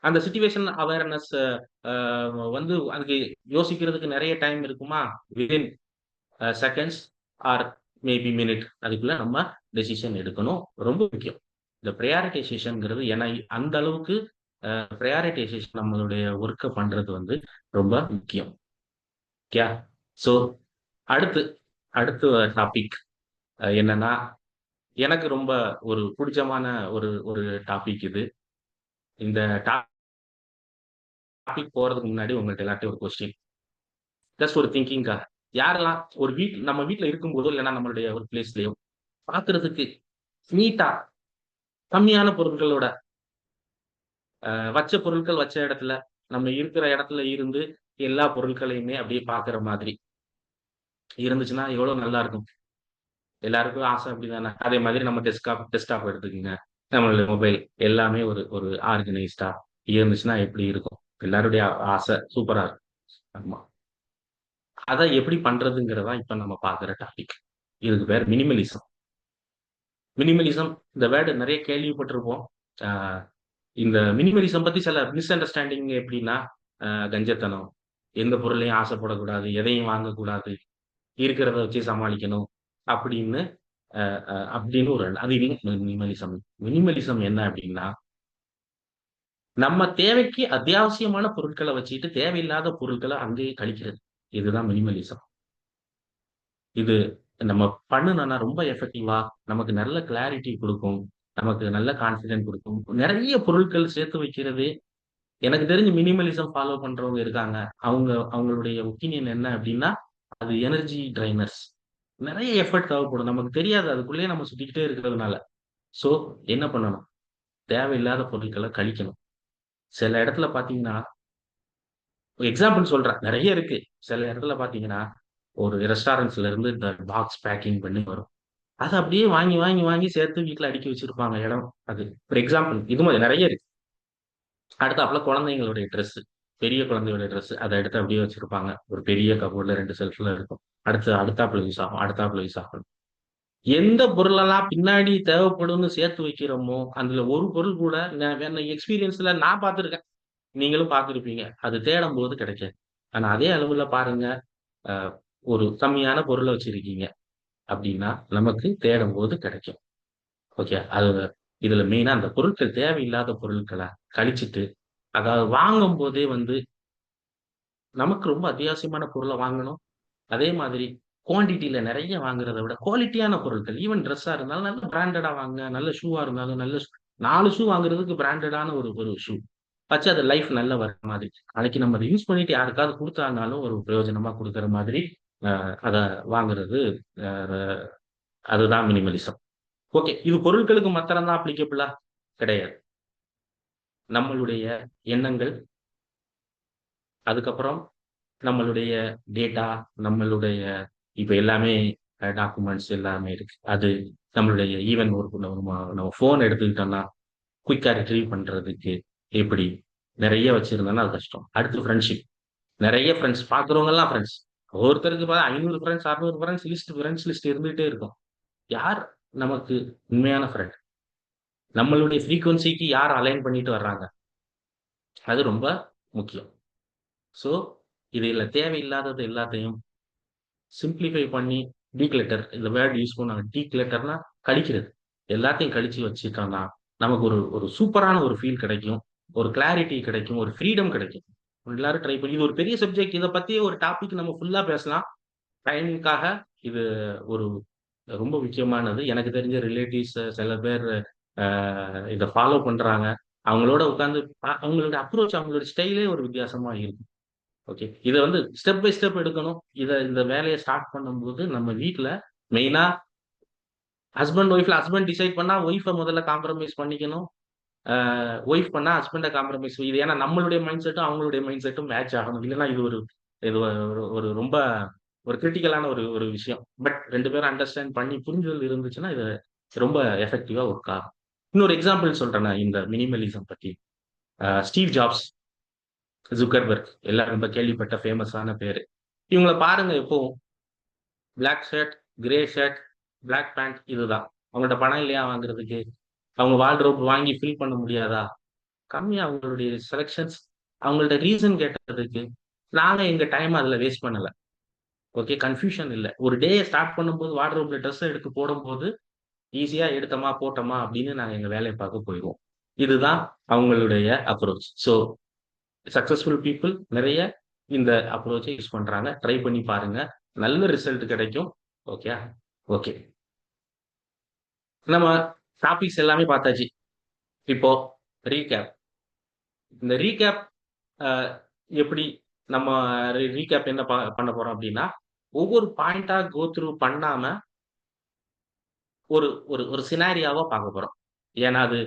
அந்த சிச்சுவேஷன் அவேர்னஸ் வந்து அதுக்கு யோசிக்கிறதுக்கு நெறைய டைம் இருக்குமா? Within seconds or maybe minute அதுக்குள்ள நம்ம டெசிஷன் எடுக்கணும். ரொம்ப முக்கியம். இந்த பிரையாரிடைசேஷன்ங்கிறது ஏன்னா அந்த அளவுக்கு பிரையாரிடைசேஷன் நம்மளுடைய ஒர்க்க பண்றது வந்து ரொம்ப முக்கியம். ஓகேயா? ஸோ அடுத்து அடுத்த டாபிக் என்னன்னா, எனக்கு ரொம்ப ஒரு புடிச்சமான ஒரு ஒரு டாபிக் இது. இந்த டாபிக் போறதுக்கு முன்னாடி உங்கள்ட்ட எல்லார்ட்டயும் ஒரு கொஸ்டின். ஜஸ்ட் ஒரு திங்கிங்க்காக. யாரெல்லாம் ஒரு நம்ம வீட்ல இருக்கும்போதோ, இல்லன்னா நம்மளுடைய ஒரு பிளேஸ்லயோ பார்க்கறதுக்கு நீட்டா, கம்மியான பொருட்களோட வச்ச பொருட்கள் வச்ச இடத்துல, நம்ம இருக்கிற இடத்துல இருந்து எல்லா பொருட்களையுமே அப்படியே பார்க்குற மாதிரி இருந்துச்சுன்னா, எவ்வளோ நல்லா இருக்கும். எல்லாருக்கும் ஆசை அப்படிதானே? அதே மாதிரி நம்ம டெஸ்க்டாப் எடுத்துக்கங்க. நம்மளுடைய மொபைல் எல்லாமே ஒரு ஒரு ஆர்கனைஸ்டா இருந்துச்சுன்னா எப்படி இருக்கும்? எல்லாருடைய ஆசை சூப்பரா இருக்கும். ஆமா. அத எப்படி பண்றதுங்கிறது தான் இப்ப நம்ம பார்க்குற டாபிக். இதுக்கு பேர் மினிமலிசம். மினிமலிசம் இந்த வேர்ட் நெறைய கேள்விப்பட்டிருப்போம். ஆ இந்த மினிமலிசம் பத்தி சில மிஸ் அண்டர்ஸ்டாண்டிங் எப்படின்னா, கஞ்சத்தனம், எந்த பொருளையும் ஆசைப்படக்கூடாது, எதையும் வாங்கக்கூடாது, இருக்கிறத வச்சு சமாளிக்கணும் அப்படின்னு அப்படின்னு ஒரு அது மினிமலிசம். மினிமலிசம் என்ன அப்படின்னா, நம்ம தேவைக்கு அத்தியாவசியமான பொருட்கள வச்சுட்டு, தேவையில்லாத பொருட்கள அங்கேயே கழிக்கிறது. இதுதான் மினிமலிசம். இது நம்ம பண்ணுனோம்னா ரொம்ப எஃபெக்டிவா நமக்கு நல்ல கிளாரிட்டி குடுக்கும். நமக்கு நல்ல கான்ஃபிடன்ட் குடுக்கும். நெறைய பொருட்கள் சேர்த்து வைக்கிறது எனக்கு தெரிஞ்சு மினிமலிசம் ஃபாலோ பண்றவங்க இருக்காங்க. அவங்களுடைய ஒப்பீனியன் என்ன அப்டின்னா, அது எனர்ஜி ட்ரைனர்ஸ். நெறைய எஃபோர்ட் தேவைப்படும். நமக்கு தெரியாது. அதுக்குள்ளேயே நம்ம சுத்திக்கிட்டே இருக்கிறதுனால. சோ என்ன பண்ணணும்? தேவையில்லாத பொருட்கள கழிக்கணும். சில இடத்துல பார்த்தீங்கன்னா, எக்ஸாம்பிள் சொல்றேன். நெறைய இருக்கு. சில இடத்துல பார்த்தீங்கன்னா, ஒரு ரெஸ்டாரண்ட்ஸ்ல இருந்து இந்த பாக்ஸ் பேக்கிங் பண்ணி வரும். அத அப்படியே வாங்கி, வாங்கி, வாங்கி சேர்த்து வீட்ல அடுக்கி வச்சிருப்பாங்க இடம். அது. ஒரு எக்ஸாம்பிள். இது மாரி நெறைய இருக்கு. அடுத்தாப்புல குழந்தைங்களுடைய ட்ரெஸ். பெரிய குழந்தையோட ட்ரெஸ். அத எடுத்து அப்படியே வச்சிருப்பாங்க. ஒரு பெரிய கபோர்ட்ல 2 செல்ஃப்ல இருக்கும். அடுத்தாப்புல யூஸ் ஆகும். அடுத்தாப்புல யூஸ் ஆகும். எந்த பொருளெல்லாம் பின்னாடி தேவைப்படும்னு சேர்த்து வைக்கிறோமோ, அதுல ஒரு பொருள் கூட வேற எக்ஸ்பீரியன்ஸ்ல நான் பார்த்துருக்கேன். நீங்களும் பார்த்திருப்பீங்க. அது தேடும்போது கிடைக்காது. ஆனா அதே அளவுல பாருங்க, அ ஒரு கம்மியான பொருள வச்சிருக்கீங்க அப்படின்னா, நமக்கு தேடும்போது கிடைக்கும். ஓகே. இதுல மெயினா அந்த பொருட்கள் தேவையில்லாத பொருட்கள கழிச்சிட்டு, அதாவது வாங்கும்போதே வந்து நமக்கு ரொம்ப அத்தியாவசியமான பொருள வாங்கணும். அதே மாதிரி குவான்டிட்டில நெறைய வாங்குறத விட, குவாலிட்டியான பொருட்கள் ஈவன் ட்ரெஸ்ஸா இருந்தாலும் நல்ல பிராண்டடா வாங்குங்க. நல்ல ஷூவா இருந்தாலும் நல்ல 4 ஷூ வாங்குறதுக்கு பிராண்டடான ஒரு ஒரு ஷூ. வச்சு அது லைஃப் நல்ல வர மாதிரி. நாளைக்கு நம்ம அத யூஸ் பண்ணிட்டு யாருக்காவது குடுத்தானாலும் ஒரு பிரயோஜனமா குடுக்குற மாதிரி, அ அத வாங்குறது அ அதுதான் மினிமலிசம். ஓகே. இது பொருட்களுக்கு மாத்திரம் தான் அப்ளிகபிளா? கிடையாது. நம்மளுடைய எண்ணங்கள், அதுக்கப்புறம் நம்மளுடைய டேட்டா, நம்மளுடைய இப்ப எல்லாமே டாக்குமெண்ட்ஸ் எல்லாமே இருக்கு. அது நம்மளுடைய ஈவன் ஒரு நம்ம ஃபோன் எடுத்துக்கிட்டோம்னா, குயிக்கா ரிட்ரீவ் பண்றதுக்கு எப்படி? நெறைய வச்சிருந்தோம்னா அது கஷ்டம். அடுத்து ஃப்ரெண்ட்ஷிப். நெறைய ஃப்ரெண்ட்ஸ் பார்க்குறவங்கலாம் ஃப்ரெண்ட்ஸ். ஒருத்தருக்கு 500 ஃப்ரெண்ட்ஸ், 600 ஃப்ரெண்ட்ஸ் லிஸ்ட் இருந்துட்டே இருக்கும். யார் நமக்கு உண்மையான ஃப்ரெண்ட்? நம்மளுடைய ஃப்ரீக்வன்சிக்கு யார் அலைன் பண்ணிட்டு வர்றாங்க? அது ரொம்ப முக்கியம். ஸோ, இதுல தேவையில்லாதது எல்லாத்தையும் சிம்ப்ளிஃபை பண்ணி டீக்ளட்டர் இந்த வேர்ட் யூஸ் பண்ணுவாங்க. டீக்ளட்டர்னா கழிக்கிறது. எல்லாத்தையும் கழிச்சு வச்சுட்டோம்னா, நமக்கு ஒரு ஒரு சூப்பரான ஒரு ஃபீல் கிடைக்கும். ஒரு கிளாரிட்டி கிடைக்கும். ஒரு ஃப்ரீடம் கிடைக்கும். எல்லாரும் ட்ரை பண்ணி இது ஒரு பெரிய சப்ஜெக்ட். இத பத்தியே ஒரு டாபிக் நம்ம ஃபுல்லா பேசலாம். டைம்க்காக இது ஒரு ரொம்ப முக்கியமானது. எனக்கு தெரிஞ்ச ரிலேட்டிவ்ஸ் சில பேர் அ இத ஃபாலோ பண்றாங்க. அவங்களோட உட்கார்ந்து அவங்களோட அப்ரோச் அவங்களோட ஸ்டைலே ஒரு வித்தியாசமா இருக்கும். ஓகே. இத வந்து ஸ்டெப் பை ஸ்டெப் எடுக்கணும். இந்த வேலைய ஸ்டார்ட் பண்ணும்போது நம்ம வீட்ல மெயினா ஹஸ்பண்ட் டிசைட் பண்ணா ஒய்ஃப முதல்ல காம்ப்ரமைஸ் பண்ணிக்கணும். ஒய்ஃப் பண்ணா ஹஸ்பண்ட காம்ப்ரமைஸ் இது ஏன்னா நம்மளுடைய மைண்ட் செட்டும், அவங்களுடைய மைண்ட் செட்டும் மேட்ச் ஆகணும். இல்லன்னா இது ஒரு ஒரு ரொம்ப ஒரு கிரிட்டிக்கலான ஒரு ஒரு விஷயம். பட் 2 பேரும் அண்டர்ஸ்டாண்ட் பண்ணி புரிஞ்சுதல் இருந்துச்சுன்னா, இது ரொம்ப எஃபெக்டிவா ஒர்க் ஆகும். இன்னொரு எக்ஸாம்பிள் சொல்றேன் நான் இந்த மினிமலிசம் பத்தி. ஸ்டீவ் ஜாப்ஸ், ஜுக்கர்பர்க் எல்லாரும் ரொம்ப கேள்விப்பட்ட ஃபேமஸான பேரு. இவங்கள பாருங்க எப்பவும் black shirt, grey shirt, black pant இதுதான். அவங்கள்ட்ட பணம் இல்லையா வாங்குறதுக்கு? அவங்க வார்ட்ரோப் வாங்கி ஃபில் பண்ண முடியாதா? கம்மி அவங்களுடைய செலக்ஷன்ஸ். அவங்கள்ட்ட ரீசன் கேட்டதுக்கு, நாங்க எங்க டைம அதுல வேஸ்ட் பண்ணல. ஓகே. கன்ஃப்யூஷன் இல்ல. ஒரு டேய ஸ்டார்ட் பண்ணும்போது வார்ட்ரோப்ல ட்ரெஸ் எடுத்து போடும்போது, ஈஸியா எடுத்தோமா, போட்டோமா அப்படின்னு நாங்க எங்க வேலைய பார்க்க போயிருவோம். இதுதான் அவங்களுடைய அப்ரோச். ஸோ சக்சஸ்ஃபுல் பீப்பிள் நெறைய இந்த அப்ரோச்ச யூஸ் பண்றாங்க. ட்ரை பண்ணி பாருங்க. நல்ல ரிசல்ட் கிடைக்கும். ஓகேயா? ஓகே. நம்ம டாபிக்ஸ் எல்லாமே பார்த்தாச்சு. இப்போ ரீகேப். இந்த ரீகேப் அ எப்படி நம்ம ரீகேப் என்ன பண்ண போறோம் அப்டின்னா, ஒவ்வொரு பாயிண்ட்டா கோ த்ரூ பண்ணாம, ஒரு ஒரு ஒரு சினாரியோவா பார்க்க போறோம். ஏன்னா, அது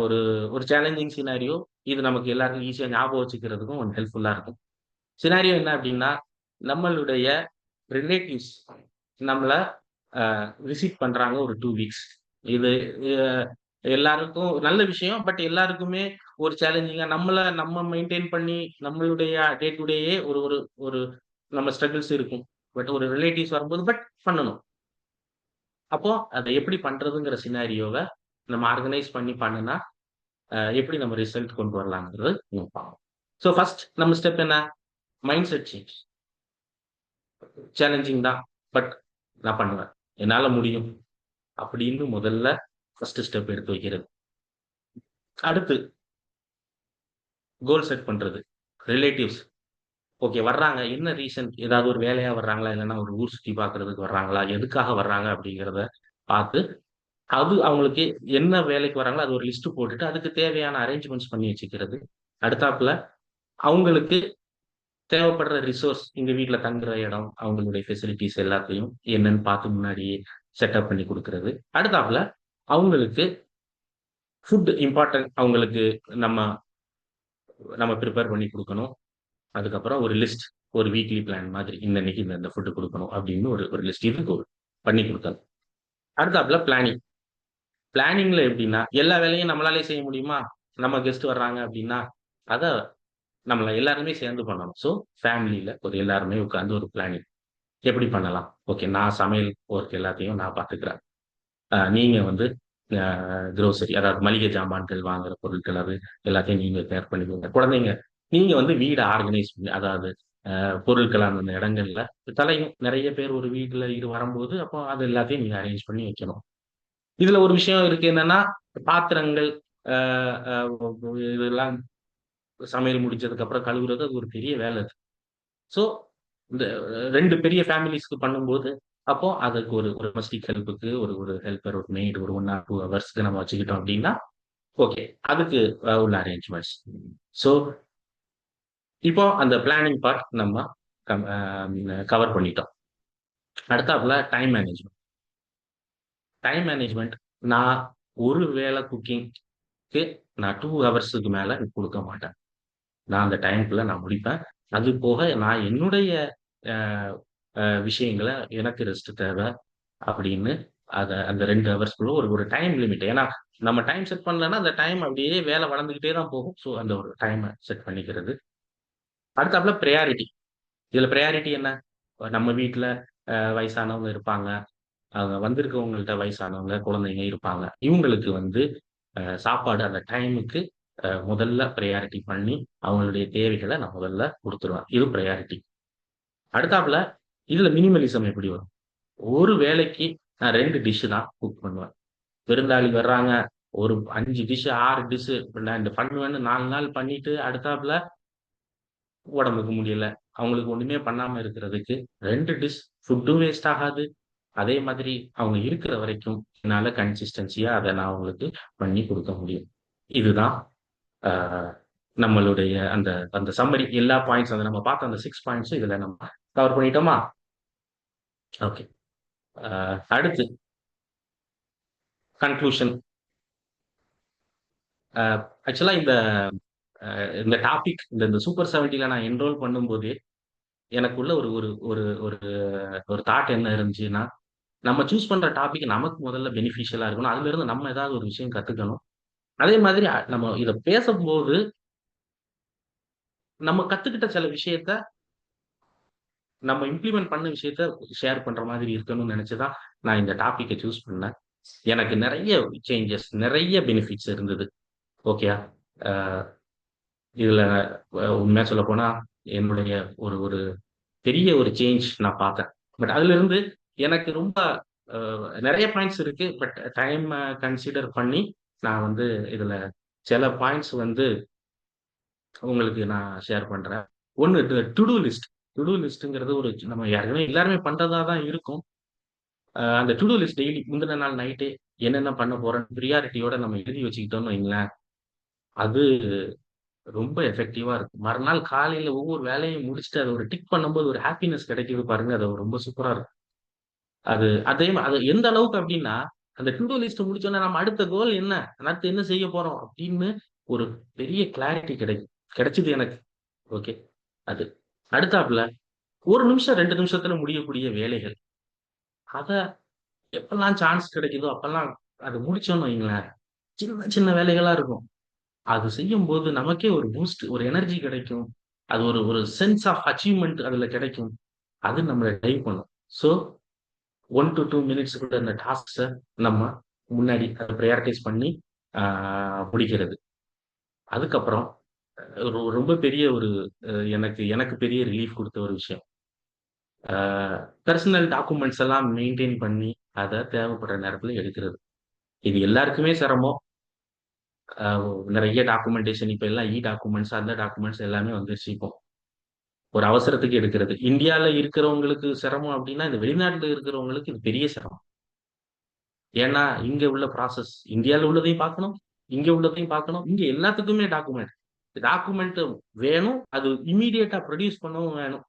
ஒரு ஒரு சேலஞ்சிங் சினாரியோ. இது நமக்கு எல்லாருக்கும் ஈஸியா ஞாபகம் வச்சுக்கிறதுக்கும் கொஞ்சம் ஹெல்ப்ஃபுல்லா இருக்கும். சினாரியோ என்ன அப்டின்னா, நம்மளுடைய ரிலேட்டிவ்ஸ் நம்மள விசிட் பண்றாங்க ஒரு 2 வீக்ஸ். இது அ எல்லாருக்கும் நல்ல விஷயம். பட் எல்லாருக்குமே ஒரு சேலஞ்சிங்கா நம்ம மெயின்டெயின் பண்ணி நம்மளுடைய டே டு டேயே ஒரு ஒரு ஒரு நம்ம ஸ்ட்ரகிள்ஸ் இருக்கும். பட் ஒரு ரிலேட்டிவ்ஸ் வரும்போது பண்ணணும். அப்போ அத எப்படி பண்றதுங்கிற சினாரியோவ நம்ம ஆர்கனைஸ் பண்ணி பண்ணுனா, எப்படி நம்ம ரிசல்ட் கொண்டு வரலாங்கிறது நம்ம பார்ப்போம். ஸோ ஃபர்ஸ்ட் நம்ம ஸ்டெப் என்ன? Mind set change. சேலஞ்சிங் தான். பட் நான் பண்ணுவேன். என்னால முடியும். அப்படின்னு முதல்ல ஃபர்ஸ்ட் ஸ்டெப் எடுத்து வைக்கிறது. அடுத்து கோல் செட் பண்றது. ரிலேட்டிவ்ஸ் ஓகே வர்றாங்க. என்ன ரீசன்? ஏதாவது ஒரு வேலையா வர்றாங்களா? இல்லன்னா ஒரு ஊர் சுத்தி பார்க்கறதுக்கு வர்றாங்களா? எதுக்காக வர்றாங்க? அப்படிங்கிறத பார்த்து, அது அவங்களுக்கு என்ன வேலைக்கு வர்றாங்களோ, அது ஒரு லிஸ்ட் போட்டுட்டு, அதுக்கு தேவையான அரேஞ்ச்மென்ட்ஸ் பண்ணி வச்சுக்கிறது. அடுத்தாப்புல அவங்களுக்கு தேவைப்படுற ரிசோர்ஸ், எங்க வீட்ல தங்குற இடம், அவங்களுடைய ஃபெசிலிட்டீஸ் எல்லாத்தையும் என்னன்னு பார்த்து முன்னாடியே செட்டப் பண்ணி குடுக்குறது. அடுத்தாப்புல அவங்களுக்கு ஃபுட் இம்பார்ட்டன்ட் அவங்களுக்கு நம்ம நம்ம பிரிப்பேர் பண்ணி குடுக்கணும். அதுக்கப்புறம் ஒரு லிஸ்ட், ஒரு வீக்லி பிளான் மாதிரி. இன்னன்னைக்கு இந்த ஃபுட் குடுக்கணும் அப்படின்னு ஒரு ஒரு லிஸ்ட் இதுக்கு ஒரு பண்ணி குடுக்கணும். அடுத்தாப்புல பிளானிங். பிளானிங்ல எப்படின்னா, எல்லா வேலையும் நம்மளாலயே செய்ய முடியுமா? நம்ம கெஸ்ட் வர்றாங்க அப்படின்னா, அத நம்மள எல்லாருமே சேர்ந்து பண்ணணும். ஸோ ஃபேமிலில ஒரு எல்லாருமே உட்கார்ந்து ஒரு பிளானிங். எப்படி பண்ணலாம்? ஓகே நான் சமையல் ஒர்க் எல்லாத்தையும் நான் பார்த்துக்கிறேன். நீங்க வந்து அ குரோசரி அதாவது மளிகை ஜாமான்கள் வாங்குற பொருட்கள் அது எல்லாத்தையும் நீங்க கேர் பண்ணிக்கோங்க. குழந்தைங்க நீங்க வந்து வீட ஆர்கனைஸ் பண்ணி அதாவது பொருட்கள் அந்தந்த இடங்கள்ல தலையும் நெறைய பேர் ஒரு வீட்ல வரும்போது, அப்போ அது எல்லாத்தையும் நீங்க அரேஞ்ச் பண்ணி வைக்கணும். இதுல ஒரு விஷயம் இருக்கு என்னன்னா, பாத்திரங்கள் அ அ இதெல்லாம் சமையல் முடிச்சதுக்கு அப்புறம் கழுவுறது அது ஒரு பெரிய வேலை அது. ஸோ இந்த 2 பெரிய ஃபேமிலீஸ்க்கு பண்ணும்போது, அப்போ அதுக்கு ஒரு ஒரு டொமஸ்டிக் ஹெல்ப்புக்கு ஒரு ஒரு ஹெல்ப்பர், ஒரு மெய்ட் ஒரு 1 ஆர் 2 ஹவர்ஸ்க்கு நம்ம வச்சுக்கிட்டோம் அப்டின்னா, ஓகே. அதுக்கு உள்ள அரேஞ்ச்மென்ட்ஸ். ஸோ இப்போ அந்த பிளானிங் பார்ட் நம்ம கம் அ கவர் பண்ணிட்டோம். அடுத்தாப்புல டைம் மேனேஜ்மென்ட். டைம் மேனேஜ்மென்ட் நான் ஒரு வேள குக்கிங்க்கு நான் 2 ஹவர்ஸ்க்கு மேல குடுக்க மாட்டேன். நான் அந்த டைம்க்குள்ள நான் முடிப்பேன். அது போக நான் என்னுடைய அ விஷயங்கள எனக்கு ரெஸ்ட் தேவ அப்படின்னு அந்த 2 ஹவர்ஸ்க்குள்ள ஒரு ஒரு டைம் லிமிட். ஏன்னா, நம்ம டைம் செட் பண்ணலன்னா, அந்த டைம் அப்படியே வேலை வளர்ந்துகிட்டே தான் போகும். ஸோ, அந்த ஒரு டைம செட் பண்ணிக்கிறது. அடுத்தாப்புல பிரையாரிட்டி. இதுல பிரையாரிட்டி என்ன? நம்ம வீட்ல வயசானவங்க இருப்பாங்க. அவங்க வந்திருக்கவங்கள்ட்ட வயசானவங்க, குழந்தைங்க இருப்பாங்க. இவங்களுக்கு வந்து சாப்பாடு அந்த டைமுக்கு முதல்ல பிரையாரிட்டி பண்ணி, அவங்களுடைய தேவைகள நான் முதல்ல குடுத்துருவேன். இது பிரையாரிட்டி. அடுத்தாப்புல இதுல மினிமலிசம் எப்படி வரும்? ஒரு வேளைக்கு நான் 2 டிஷ் தான் குக் பண்ணுவேன். விருந்தாளி வர்றாங்க. ஒரு 5 டிஷ், 6 டிஷ் நான் இந்த பண்ணுவேன்னு 4 நாள் பண்ணிட்டு, அடுத்தாப்புல உடம்புக்கு முடியல. அவங்களுக்கு ஒண்ணுமே பண்ணாம இருக்கிறதுக்கு 2 டிஷ் ஃபுட்டும் வேஸ்ட் ஆகாது. அதே மாதிரி அவங்க இருக்கிற வரைக்கும் என்னால கன்சிஸ்டன்ஸியா அத நான் அவங்களுக்கு பண்ணி குடுக்க முடியும். இதுதான் அ நம்மளுடைய அந்த அந்த சம்மரி எல்லா பாயிண்ட்ஸ் அந்த நம்ம பார்த்த அந்த 6 பாயிண்ட்ஸும் இதுல நம்ம கவர் பண்ணிட்டோமா? ஓகே. அ அடுத்து கன்க்ளூஷன். அ ஆக்சுவலா இந்த டாபிக் இந்த சூப்பர் 70ல நான் என்ரோல் பண்ணும்போதே, எனக்குள்ள ஒரு ஒரு ஒரு ஒரு ஒரு தாட் என்ன இருந்துச்சுன்னா, நம்ம சூஸ் பண்ற டாபிக் நமக்கு முதல்ல பெனிஃபிஷியலா இருக்கணும். அதிலிருந்து நம்ம ஏதாவது ஒரு விஷயம் கத்துக்கணும். அதே மாதிரி நம்ம இத பேசம்போது, நம்ம கத்துக்கிட்ட சில விஷயத்த நம்ம இம்ப்ளிமெண்ட் பண்ண விஷயத்த ஷேர் பண்ற மாதிரி இருக்கணும்னு நெனச்சு தான், நான் இந்த டாபிக்க சூஸ் பண்ணேன். எனக்கு நிறைய சேஞ்சஸ், நிறைய பெனிஃபிட்ஸ் இருந்தது. ஓகேயா? அ இதுல உண்மையா சொல்லப்போனா, என்னுடைய ஒரு ஒரு பெரிய ஒரு சேஞ்ச் நான் பார்த்தேன். பட் அதிலிருந்து எனக்கு ரொம்ப நெறைய பாயிண்ட்ஸ் இருக்கு. பட் டைம கன்சிடர் பண்ணி நான் வந்து இதுல சில பாயிண்ட்ஸ் வந்து உங்களுக்கு நான் ஷேர் பண்றேன். ஒண்ணு to do list. To do லிஸ்ட்ங்கிறது ஒரு நம்ம ஏற்கனவே எல்லாருமே பண்றதா தான் இருக்கும். அந்த டு டூ லிஸ்ட் டெய்லி முந்தின நாள் நைட்டே என்னென்ன பண்ண போறேன்னு பிரியாரிட்டியோட நம்ம எழுதி வச்சுக்கிட்டோம்னு வைங்களேன், அது ரொம்ப எஃபெக்டிவா இருக்கும். மறுநாள் காலையில ஒவ்வொரு வேலையும் முடிச்சுட்டு அத ஒரு டிக் பண்ணும்போது ஒரு ஹேப்பினஸ் கிடைக்குது பாருங்க. அது ரொம்ப சூப்பரா இருக்கும். அது எந்த அளவுக்கு அப்டின்னா, அந்த டூ டூ லிஸ்ட் முடிச்சோனே நம்ம அடுத்த கோல் என்ன? அடுத்து என்ன செய்ய போறோம்? அப்டின்னு ஒரு பெரிய கிளாரிட்டி கிடைக்கும். கிடைச்சது எனக்கு. ஓகே. அது. அடுத்தாப்புல 1 நிமிஷம் 2 நிமிஷத்துல முடியக்கூடிய வேலைகள். அத எப்பல்லாம் சான்ஸ் கிடைக்குதோ, அப்பல்லாம் அத முடிச்சோம்னு வைங்களேன், சின்ன சின்ன வேலைகளா இருக்கும். அது செய்யும்போது நமக்கே ஒரு பூஸ்ட், ஒரு எனர்ஜி கிடைக்கும். அது ஒரு ஒரு சென்ஸ் ஆஃப் அச்சீவ்மென்ட் அதுல கிடைக்கும். அது நம்மள டிரைவ் பண்ணும். ஸோ 1 டூ 2 மினிட்ஸ்க்குள்ள அந்த டாஸ்க்ஸ நம்ம முன்னாடி அத பிரையாரிடைஸ் பண்ணி ஆ முடிக்கிறது. அதுக்கப்புறம் ரொம்ப பெரிய ஒரு எனக்கு எனக்கு பெரிய ரிலீஃப் குடுத்த ஒரு விஷயம். ஆ பெர்சனல் டாக்குமெண்ட்ஸ் எல்லாம் மெயின்டெயின் பண்ணி, அத தேவைப்படுற நேரத்துல எடுக்கிறது. இது எல்லாருக்குமே சிரமம். அ நெறைய டாக்குமெண்டேஷன் இப்ப எல்லாம் டாக்குமெண்ட்ஸ், அந்த டாக்குமெண்ட்ஸ் எல்லாமே வந்துருச்சு இப்போ. ஒரு அவசரத்துக்கு எடுக்கிறது. இந்தியால இருக்கிறவங்களுக்கு சிரமம் அப்டின்னா, இந்த வெளிநாட்டுல இருக்கிறவங்களுக்கு இது பெரிய சிரமம். ஏன்னா, இங்க உள்ள ப்ராசஸ் இந்தியால உள்ளதையும் பார்க்கணும், இங்க உள்ளதையும் பார்க்கணும். இங்க எல்லாத்துக்குமே டாக்குமெண்ட். டாக்குமெண்ட் வேணும். அது இம்மீடியட்டா ப்ரொடியூஸ் பண்ணவும் வேணும்.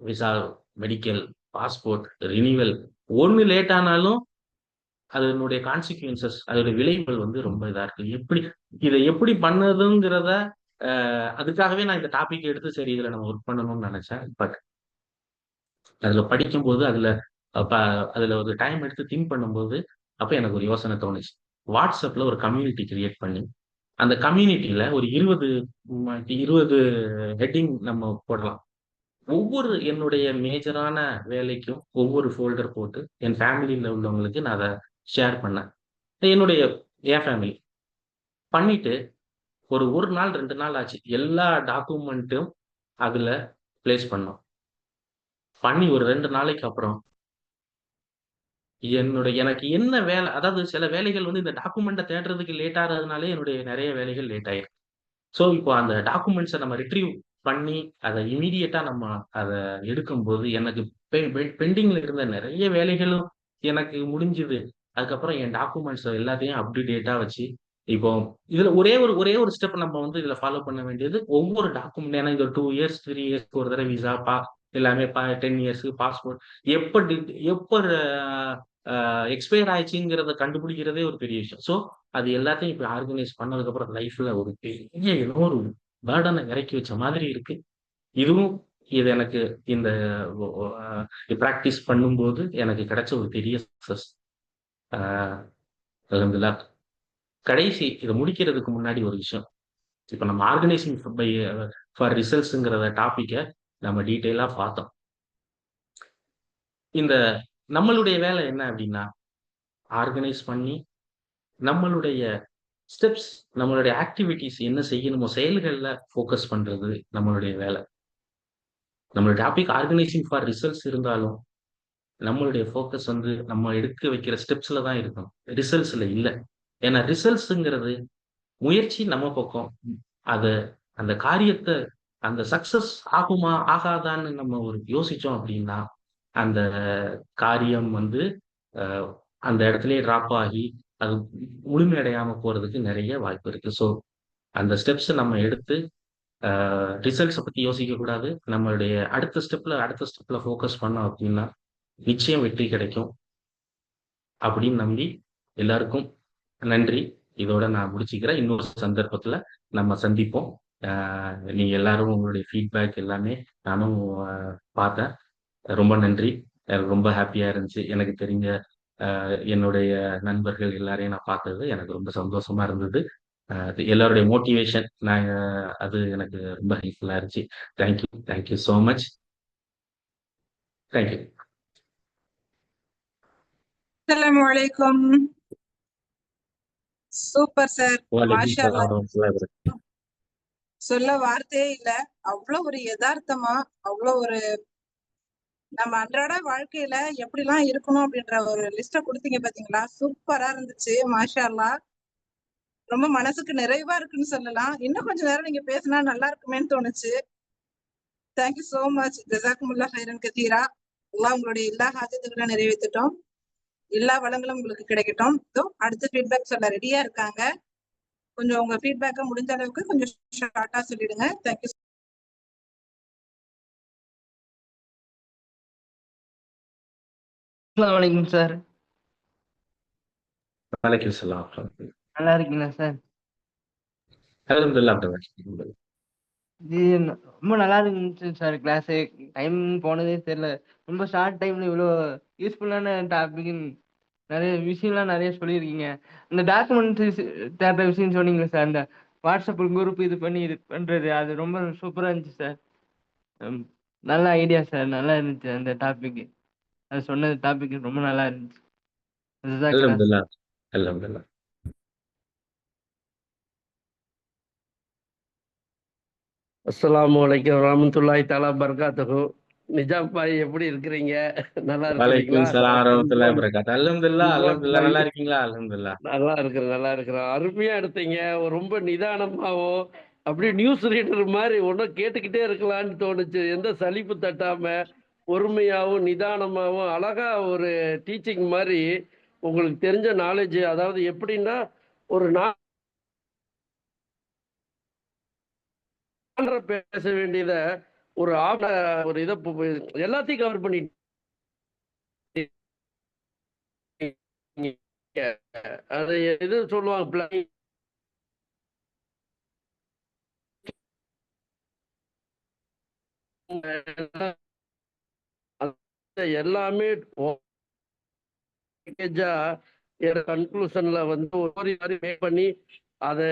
விசா, மெடிக்கல், பாஸ்போர்ட், ரினிவல் ஒண்ணு லேட் ஆனாலும் அதனுடைய கான்சிக்வென்சஸ் அதோட விளைவுகள் வந்து ரொம்ப இதா இருக்கு. இத எப்படி பண்ணதுங்கிறத அதுக்காகவே நான் இந்த டாபிக் எடுத்து சரி இதுல நம்ம ஒர்க் பண்ணணும்னு நெனச்சேன். பட் அதுல படிக்கும்போது, அப்ப அதுல ஒரு டைம் எடுத்து திங்க் பண்ணும்போது, அப்ப எனக்கு ஒரு யோசனை தோணுச்சு. WhatsAppல ஒரு கம்யூனிட்டி கிரியேட் பண்ணி, அந்த கம்யூனிட்டில ஒரு 20 ஹெட்டிங் நம்ம போடலாம். ஒவ்வொரு என்னுடைய மேஜரான வேலைக்கும் ஒவ்வொரு ஃபோல்டர் போட்டு, என் ஃபேமிலில உள்ளவங்களுக்கு நான் அத ஷேர் பண்ணேன். என்னுடைய என் ஃபேமிலி. பண்ணிட்டு ஒரு 1 நாள் 2 நாள் ஆச்சு. எல்லா டாக்குமென்ட்டும் அதுல பிளேஸ் பண்ணோம். பண்ணி ஒரு 2 நாளைக்கு அப்புறம் எனக்கு என்ன வேலை அதாவது சில வேலைகள் வந்து இந்த டாக்குமெண்ட்ட தேடுறதுக்கு லேட் ஆறதுனாலே என்னுடைய நெறைய வேலைகள் லேட் ஆயிரும். ஸோ, இப்போ அந்த டாக்குமெண்ட்ஸ நம்ம ரிட்ரீவ் பண்ணி, அத இம்மீடியட்டா நம்ம அத எடுக்கும்போது, எனக்கு பெண்டிங்ல இருந்த நெறைய வேலைகளும் எனக்கு முடிஞ்சது. அதுக்கப்புறம் என் டாக்குமெண்ட்ஸ் எல்லாத்தையும் அப் டு டேட்டா வச்சு, இப்போ இதுல ஒரே ஒரு ஸ்டெப் நம்ம வந்து இதுல ஃபாலோ பண்ண வேண்டியது, ஒவ்வொரு டாக்குமெண்ட் ஏன்னா இது ஒரு 2 இயர்ஸ், 3 இயர்ஸ்க்கு ஒரு தடவ விசா, எல்லாமே 10 இயர்ஸ்க்கு பாஸ்போர்ட் எப்ப எப்ப எக்ஸ்பயர் ஆயிடுச்சுங்கிறத கண்டுபிடிக்கிறதே ஒரு பெரிய விஷயம். ஸோ, அது எல்லாத்தையும் இப்ப ஆர்கனைஸ் பண்ணதுக்கப்புறம் லைஃப்ல ஒரு பெரிய ஏதோ ஒரு பர்டன இறக்கி வச்ச மாதிரி இருக்கு. இதுவும் இது எனக்கு இந்த ஒ ஒ அ பிராக்டிஸ் பண்ணும்போது எனக்கு கிடைச்ச ஒரு பெரிய சக்சஸ். ஆ அல்ஹம்துலில்லாஹ். கடைசி இத முடிக்கிறதுக்கு முன்னாடி ஒரு விஷயம். இப்ப நம்ம ஆர்கனைசிங் ஃபார் ரிசல்ட்ஸ்ங்கிற டாபிக்க நம்ம டீட்டெயிலா பார்த்தோம். இந்த நம்மளுடைய வேலை என்ன அப்டின்னா, ஆர்கனைஸ் பண்ணி நம்மளுடைய ஸ்டெப்ஸ், நம்மளுடைய ஆக்டிவிட்டீஸ் என்ன செய்யணுமோ, செயல்கள்ல ஃபோக்கஸ் பண்றது நம்மளுடைய வேல. நம்மளுடைய டாபிக் ஆர்கனைசிங் ஃபார் ரிசல்ட்ஸ் இருந்தாலும், நம்மளுடைய ஃபோக்கஸ் வந்து நம்ம எடுக்க வைக்கிற ஸ்டெப்ஸ்ல தான் இருக்கணும். ரிசல்ட்ஸ்ல இல்ல. ஏன்னா ரிசல்ட்ஸ்ங்கிறது முயற்சி நம்ம பக்கம். அத அந்த காரியத்த அந்த சக்சஸ் ஆகுமா? ஆகாதான்னு நம்ம ஒரு யோசிச்சோம் அப்டின்னா, அந்த காரியம் வந்து அ அந்த இடத்திலேயே டிராப் ஆகி, அது முழுமையடையாம போறதுக்கு நெறைய வாய்ப்பு இருக்கு. ஸோ, அந்த ஸ்டெப்ஸ் நம்ம எடுத்து ரிசல்ட்ஸ பத்தி யோசிக்கக் கூடாது. நம்மளுடைய அடுத்த ஸ்டெப்ல ஃபோக்கஸ் பண்ணோம் அப்டின்னா, நிச்சயம் வெற்றி கிடைக்கும். அப்படின்னு நம்பி எல்லாருக்கும் நன்றி. இதோட நான் முடிச்சுக்கிறேன். இன்னொரு சந்தர்ப்பத்துல நம்ம சந்திப்போம். அ நீங்க எல்லாரும் உங்களுடைய ஃபீட்பேக் எல்லாமே நானும் அ பார்த்தேன். ரொம்ப நன்றி. எனக்கு ரொம்ப ஹேப்பியா இருந்துச்சு. எனக்கு தெரிஞ்ச என்னுடைய நண்பர்கள் எல்லாரையும் நான் பார்த்தது எனக்கு ரொம்ப சந்தோஷமா இருந்தது. எல்லாருடைய மோட்டிவேஷன் அது எனக்கு ரொம்ப ஹெல்ப்ஃபுல்லா இருந்துச்சு. Thank you so much. Thank you. அஸ்ஸலாமு அலைக்கும். Super sir. வலைக்கும் மாஷா சலாம் அல்லாஹ். வரமத்துல்லாஹி வபரகாத்துஹு. சொல்ல வார்த்தையே இல்ல. அவ்வளோ ஒரு யதார்த்தமா, அவ்வளோ ஒரு நம்ம அன்றாட வாழ்க்கையில எப்படிலாம் இருக்கணும் அப்படின்ற ஒரு லிஸ்ட குடுத்தீங்க பாத்தீங்களா? சூப்பரா இருந்துச்சு. மாஷா அல்லாஹ். ரொம்ப மனசுக்கு நிறைவா இருக்குன்னு சொல்லலாம். இன்னும் கொஞ்ச நேரம் நீங்க பேசினா நல்லா இருக்குமேன்னு தோணுச்சு. Thank you so much. ஜஸாக்குமுல்லாஹ் ஹைரன் கதீரா. அல்லாஹ் உங்களுடைய எல்லா ஹாஜத்துகளும் நிறைவேற்றட்டும். எல்லா வளங்களும் உங்களுக்கு கிடைக்கட்டும். இதோ அடுத்த ஃபீட்பேக் சொல்ல ரெடியா இருக்காங்க. கொஞ்சம் உங்க ஃபீட்பேக்க முடிஞ்ச அளவுக்கு கொஞ்சம் ஷார்ட்டா சொல்லிடுங்க. Thank you. அஸ்ஸலாமு அலைக்கும் சார். வலைக்கும் சலாம் வரமத்துல்லாஹி. நல்லா இருக்கீங்களா சார்? அல்ஹம்துலில்லாஹ் பிரதர். இது ரொம்ப நல்லா இருந்துச்சு சார் கிளாஸு. டைம் போனதே தெரியல. ரொம்ப ஷார்ட் டைம்ல இவ்வளோ யூஸ்ஃபுல்லான டாபிக் நிறைய விஷயம்லாம் நிறைய சொல்லியிருக்கீங்க. இந்த டாக்குமெண்ட்ஸ் தேடுற விஷயம் சொன்னீங்களே சார், இந்த வாட்ஸ்அப் குரூப் இது பண்ணி இது பண்றது, அது ரொம்ப சூப்பரா இருந்துச்சு சார். நல்ல ஐடியா சார். நல்லா இருந்துச்சு அந்த டாபிக். அது சொன்னது டாபிக் ரொம்ப நல்லா இருந்துச்சு. ஜஸாக்கல்லாஹ். அல்ஹம்துலில்லாஹ். அல்ஹம்துலில்லாஹ். அஸ்ஸலாமு அலைக்கும் வரஹ்மத்துல்லாஹி தஆலா பரகாத்துஹு. நிஜாம் பாய் எப்படி இருக்கிறீங்க? நல்லா இருக்கிறீங்களா? வலைக்கும் சலாம் வரமத்துல்லாஹி வபரகாத்துஹு. அல்ஹம்துலில்லாஹ், அல்ஹம்துலில்லாஹ். நல்லா இருக்கீங்களா? அல்ஹம்துலில்லாஹ். நல்லா இருக்கிறேன், நல்லா இருக்கிறேன். அருமையா எடுத்தீங்க. ரொம்ப நிதானமாவும் அப்படியே நியூஸ் ரீடர் மாதிரி ஒன்றும் கேட்டுக்கிட்டே இருக்கலாம்னு தோணுச்சு. எந்த சலிப்பு தட்டாம பொறுமையாவும் நிதானமாவும் அழகா ஒரு டீச்சிங் மாதிரி உங்களுக்கு தெரிஞ்ச நாலேஜ், அதாவது எப்படின்னா ஒரு பேச வேண்டியத ஒரு ஒரு இதை எல்லாத்தையும் கவர் பண்ணிட்டீங்க. அது எது சொல்லுவாங்க எல்லாமே கன்க்ளூஷன்ல வந்து ஒரு மாதிரி மேக் பண்ணி அதை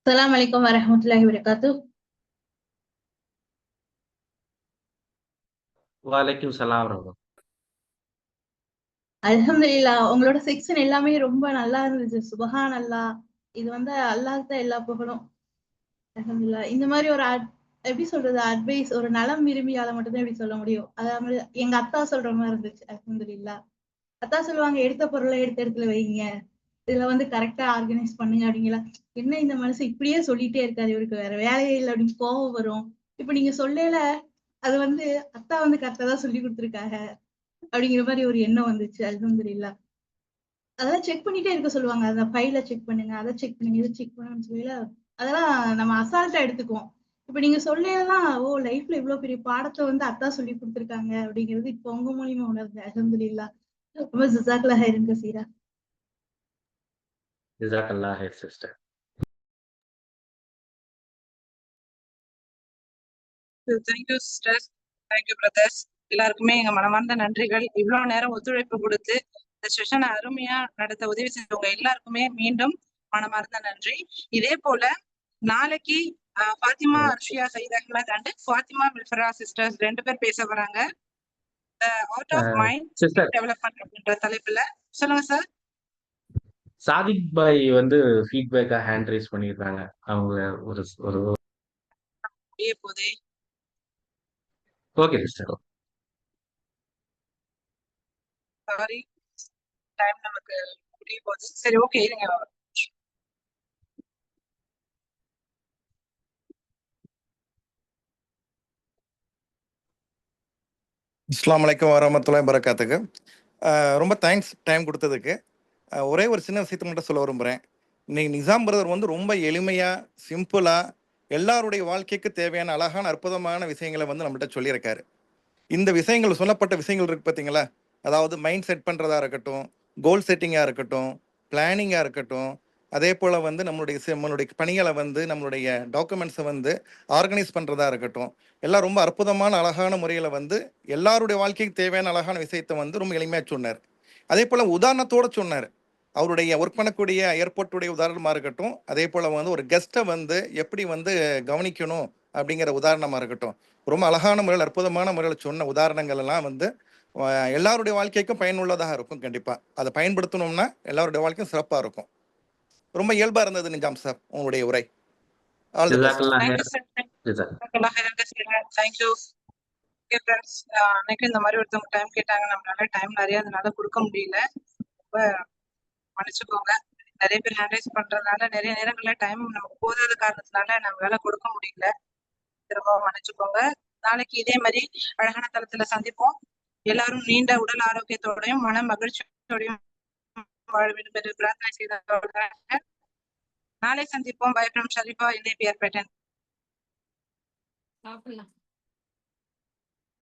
அஸ்ஸலாமு அலைக்கும் வரஹ்மத்துல்லாஹி வபரகாத்துஹு. வலைக்கும் சலாம் வரமத்துல்லாஹ். அல்ஹம்துலில்லாஹ். உங்களோட செக்ஷன் எல்லாமே ரொம்ப நல்லா இருந்துச்சு. சுபஹான் அல்லாஹ். இது வந்து அல்லாஹ்க்கு தான் எல்லா புகழும். அல்ஹம்துலில்லாஹ். இந்த மாதிரி ஒரு எப்படி சொல்றது, அட்வைஸ் ஒரு நலம் விரும்பியால மட்டும்தான் இப்படி சொல்ல முடியும். அதாவது எங்க அத்தா சொல்ற மாதிரி இருந்துச்சு. அல்ஹம்துலில்லாஹ். அத்தா சொல்லுவாங்க, எடுத்த பொருளை எடுத்த இடத்துல வைங்க, இதுல வந்து கரெக்டா ஆர்கனைஸ் பண்ணுங்க அப்படிங்களா. என்ன இந்த மனுஷன் இப்படியே சொல்லிட்டே இருக்காரு, இவருக்கு வேற வேலையே இல்லை அப்படின்னு கோவம் வரும். இப்ப நீங்க சொல்லல அது வந்து அத்தா வந்து கரெக்டா தான் சொல்லி கொடுத்துருக்காங்க அப்படிங்கிற மாதிரி ஒரு எண்ணம் வந்துச்சு. அல்ஹம்துலில்லாஹ். அதெல்லாம் செக் பண்ணிட்டே இருக்க சொல்லுவாங்க. அந்த ஃபைல செக் பண்ணுங்க, அதை செக் பண்ணுங்க, இதை செக் பண்ணுங்கன்னு சொல்லல. அதெல்லாம் நம்ம அசால்ட்டா எடுத்துக்குவோம். இப்ப நீங்க சொல்லலாம், ஓ லைஃப்ல இவ்வளவு பெரிய பாடத்தை வந்து அத்தா சொல்லி கொடுத்துருக்காங்க அப்படிங்கிறது இப்ப உங்க மூலியமா உணர்ந்தேன். அல்ஹம்துலில்லாஹ். ரொம்ப ஜஸாக்கல்லாஹ் ஹைரன் கஸீரா. ஜஸாக்கல்லாஹ் ஹைர் sister. Thank you sisters. Thank you brothers. எல்லாருக்குமே எங்க மனமார்ந்த நன்றிகள். இவ்வளவு நேரம் ஒத்துழைப்பு கொடுத்து இந்த செஷனை அருமையா நடத்த உதவி செஞ்சவங்க எல்லாருக்குமே மீண்டும் மனமார்ந்த நன்றி. இதே போல நாளைக்கு ஃபாத்திமா அர்ஷியா சயீத் அஹ்மத் அண்ட் ஃபாத்திமா மில்ஃபரா சிஸ்டர்ஸ் 2 பேர் பேச வராங்க. Art of mind sister development அப்படின்ற தலைப்புல. சொல்லுங்க சார். சாதிக் பாய் வந்து ஃபீட்பேக்கா ஹேண்ட் ரைஸ் பண்ணியிருக்காங்க. அவங்க ஒரு ஒரு அப்படியே போதே ஓகே சிஸ்டர். சாரி, டைம் நமக்கு முடிய போகுது. சரி, ஓகே, இருங்க. அஸ்ஸலாமு அலைக்கும் வரஹ்மத்துல்லாஹி வபரகாத்துஹு. ரொம்ப தேங்க்ஸ் டைம் கொடுத்ததுக்கு. ஒரே ஒரு சின்ன விஷயத்தை மட்டும் சொல்ல விரும்புகிறேன். இன்னைக்கு நிசாம் பிரதர் வந்து ரொம்ப எளிமையாக சிம்பிளாக எல்லாருடைய வாழ்க்கைக்கு தேவையான அழகான அற்புதமான விஷயங்களை வந்து நம்மள்கிட்ட சொல்லியிருக்காரு. இந்த விஷயங்கள் சொல்லப்பட்ட விஷயங்கள் இருக்குது பார்த்தீங்களா, அதாவது மைண்ட் செட் பண்ணுறதா இருக்கட்டும், கோல் செட்டிங்காக இருக்கட்டும், பிளானிங்காக இருக்கட்டும், அதே போல் வந்து நம்மளுடைய பணிகளை வந்து நம்மளுடைய டாக்குமெண்ட்ஸை வந்து ஆர்கனைஸ் பண்ணுறதா இருக்கட்டும், எல்லாம் ரொம்ப அற்புதமான அழகான முறையில் வந்து எல்லாருடைய வாழ்க்கைக்கு தேவையான அழகான விஷயத்தை வந்து ரொம்ப எளிமையாக சொன்னார். அதே போல் உதாரணத்தோடு சொன்னார். அவருடைய ஒர்க் பண்ணக்கூடிய ஏர்போர்ட்டுடைய உதாரணமாக இருக்கட்டும், அதே போல் வந்து ஒரு கெஸ்ட்டை வந்து எப்படி வந்து கவனிக்கணும் அப்படிங்கிற உதாரணமாக இருக்கட்டும், ரொம்ப அழகான முறையில் அற்புதமான முறையில் சொன்ன உதாரணங்கள் எல்லாம் வந்து எல்லாருடைய வாழ்க்கைக்கும் பயனுள்ளதாக இருக்கும். கண்டிப்பாக அதை பயன்படுத்தணும்னா எல்லாருடைய வாழ்க்கையும் சிறப்பாக இருக்கும். ரொம்ப இயல்பா இருந்தது நிஜாம் சார் உங்களுடைய உரை. All the best. ஜஸாக்கல்லாஹ் தேங்க்யூ ஹைர். சார். ஜஸாக். தேங்க்யூ. ஓகே ஃப்ரெண்ட்ஸ், அன்னைக்கு இந்த மாதிரி ஒருத்தவங்க டைம் கேட்டாங்க, நம்மளால டைம் நிறைய அதனால கொடுக்க முடியல. ரொம்ப மன்னிச்சுக்கோங்க. நிறைய பேர் ஹேண்ட் ரைஸ் பண்றதுனால நிறைய நேரங்கள்ல டைம் நமக்கு போதாத காரணத்தினால நம்மளால கொடுக்க முடியல. திரும்ப மன்னிச்சுக்கோங்க. நாளைக்கு இதே மாதிரி அழகான தளத்துல சந்திப்போம். எல்லாரும் நீண்ட உடல் ஆரோக்கியத்தோடையும் மன மகிழ்ச்சியோடையும் வாழ வேண்டும் என்று பிரார்த்தனை செய்த நாளை சந்திப்போம். பை ஃப்ரம் ஷரீஃபா, NAPR பேட்டன். சாப்பிடலாம்.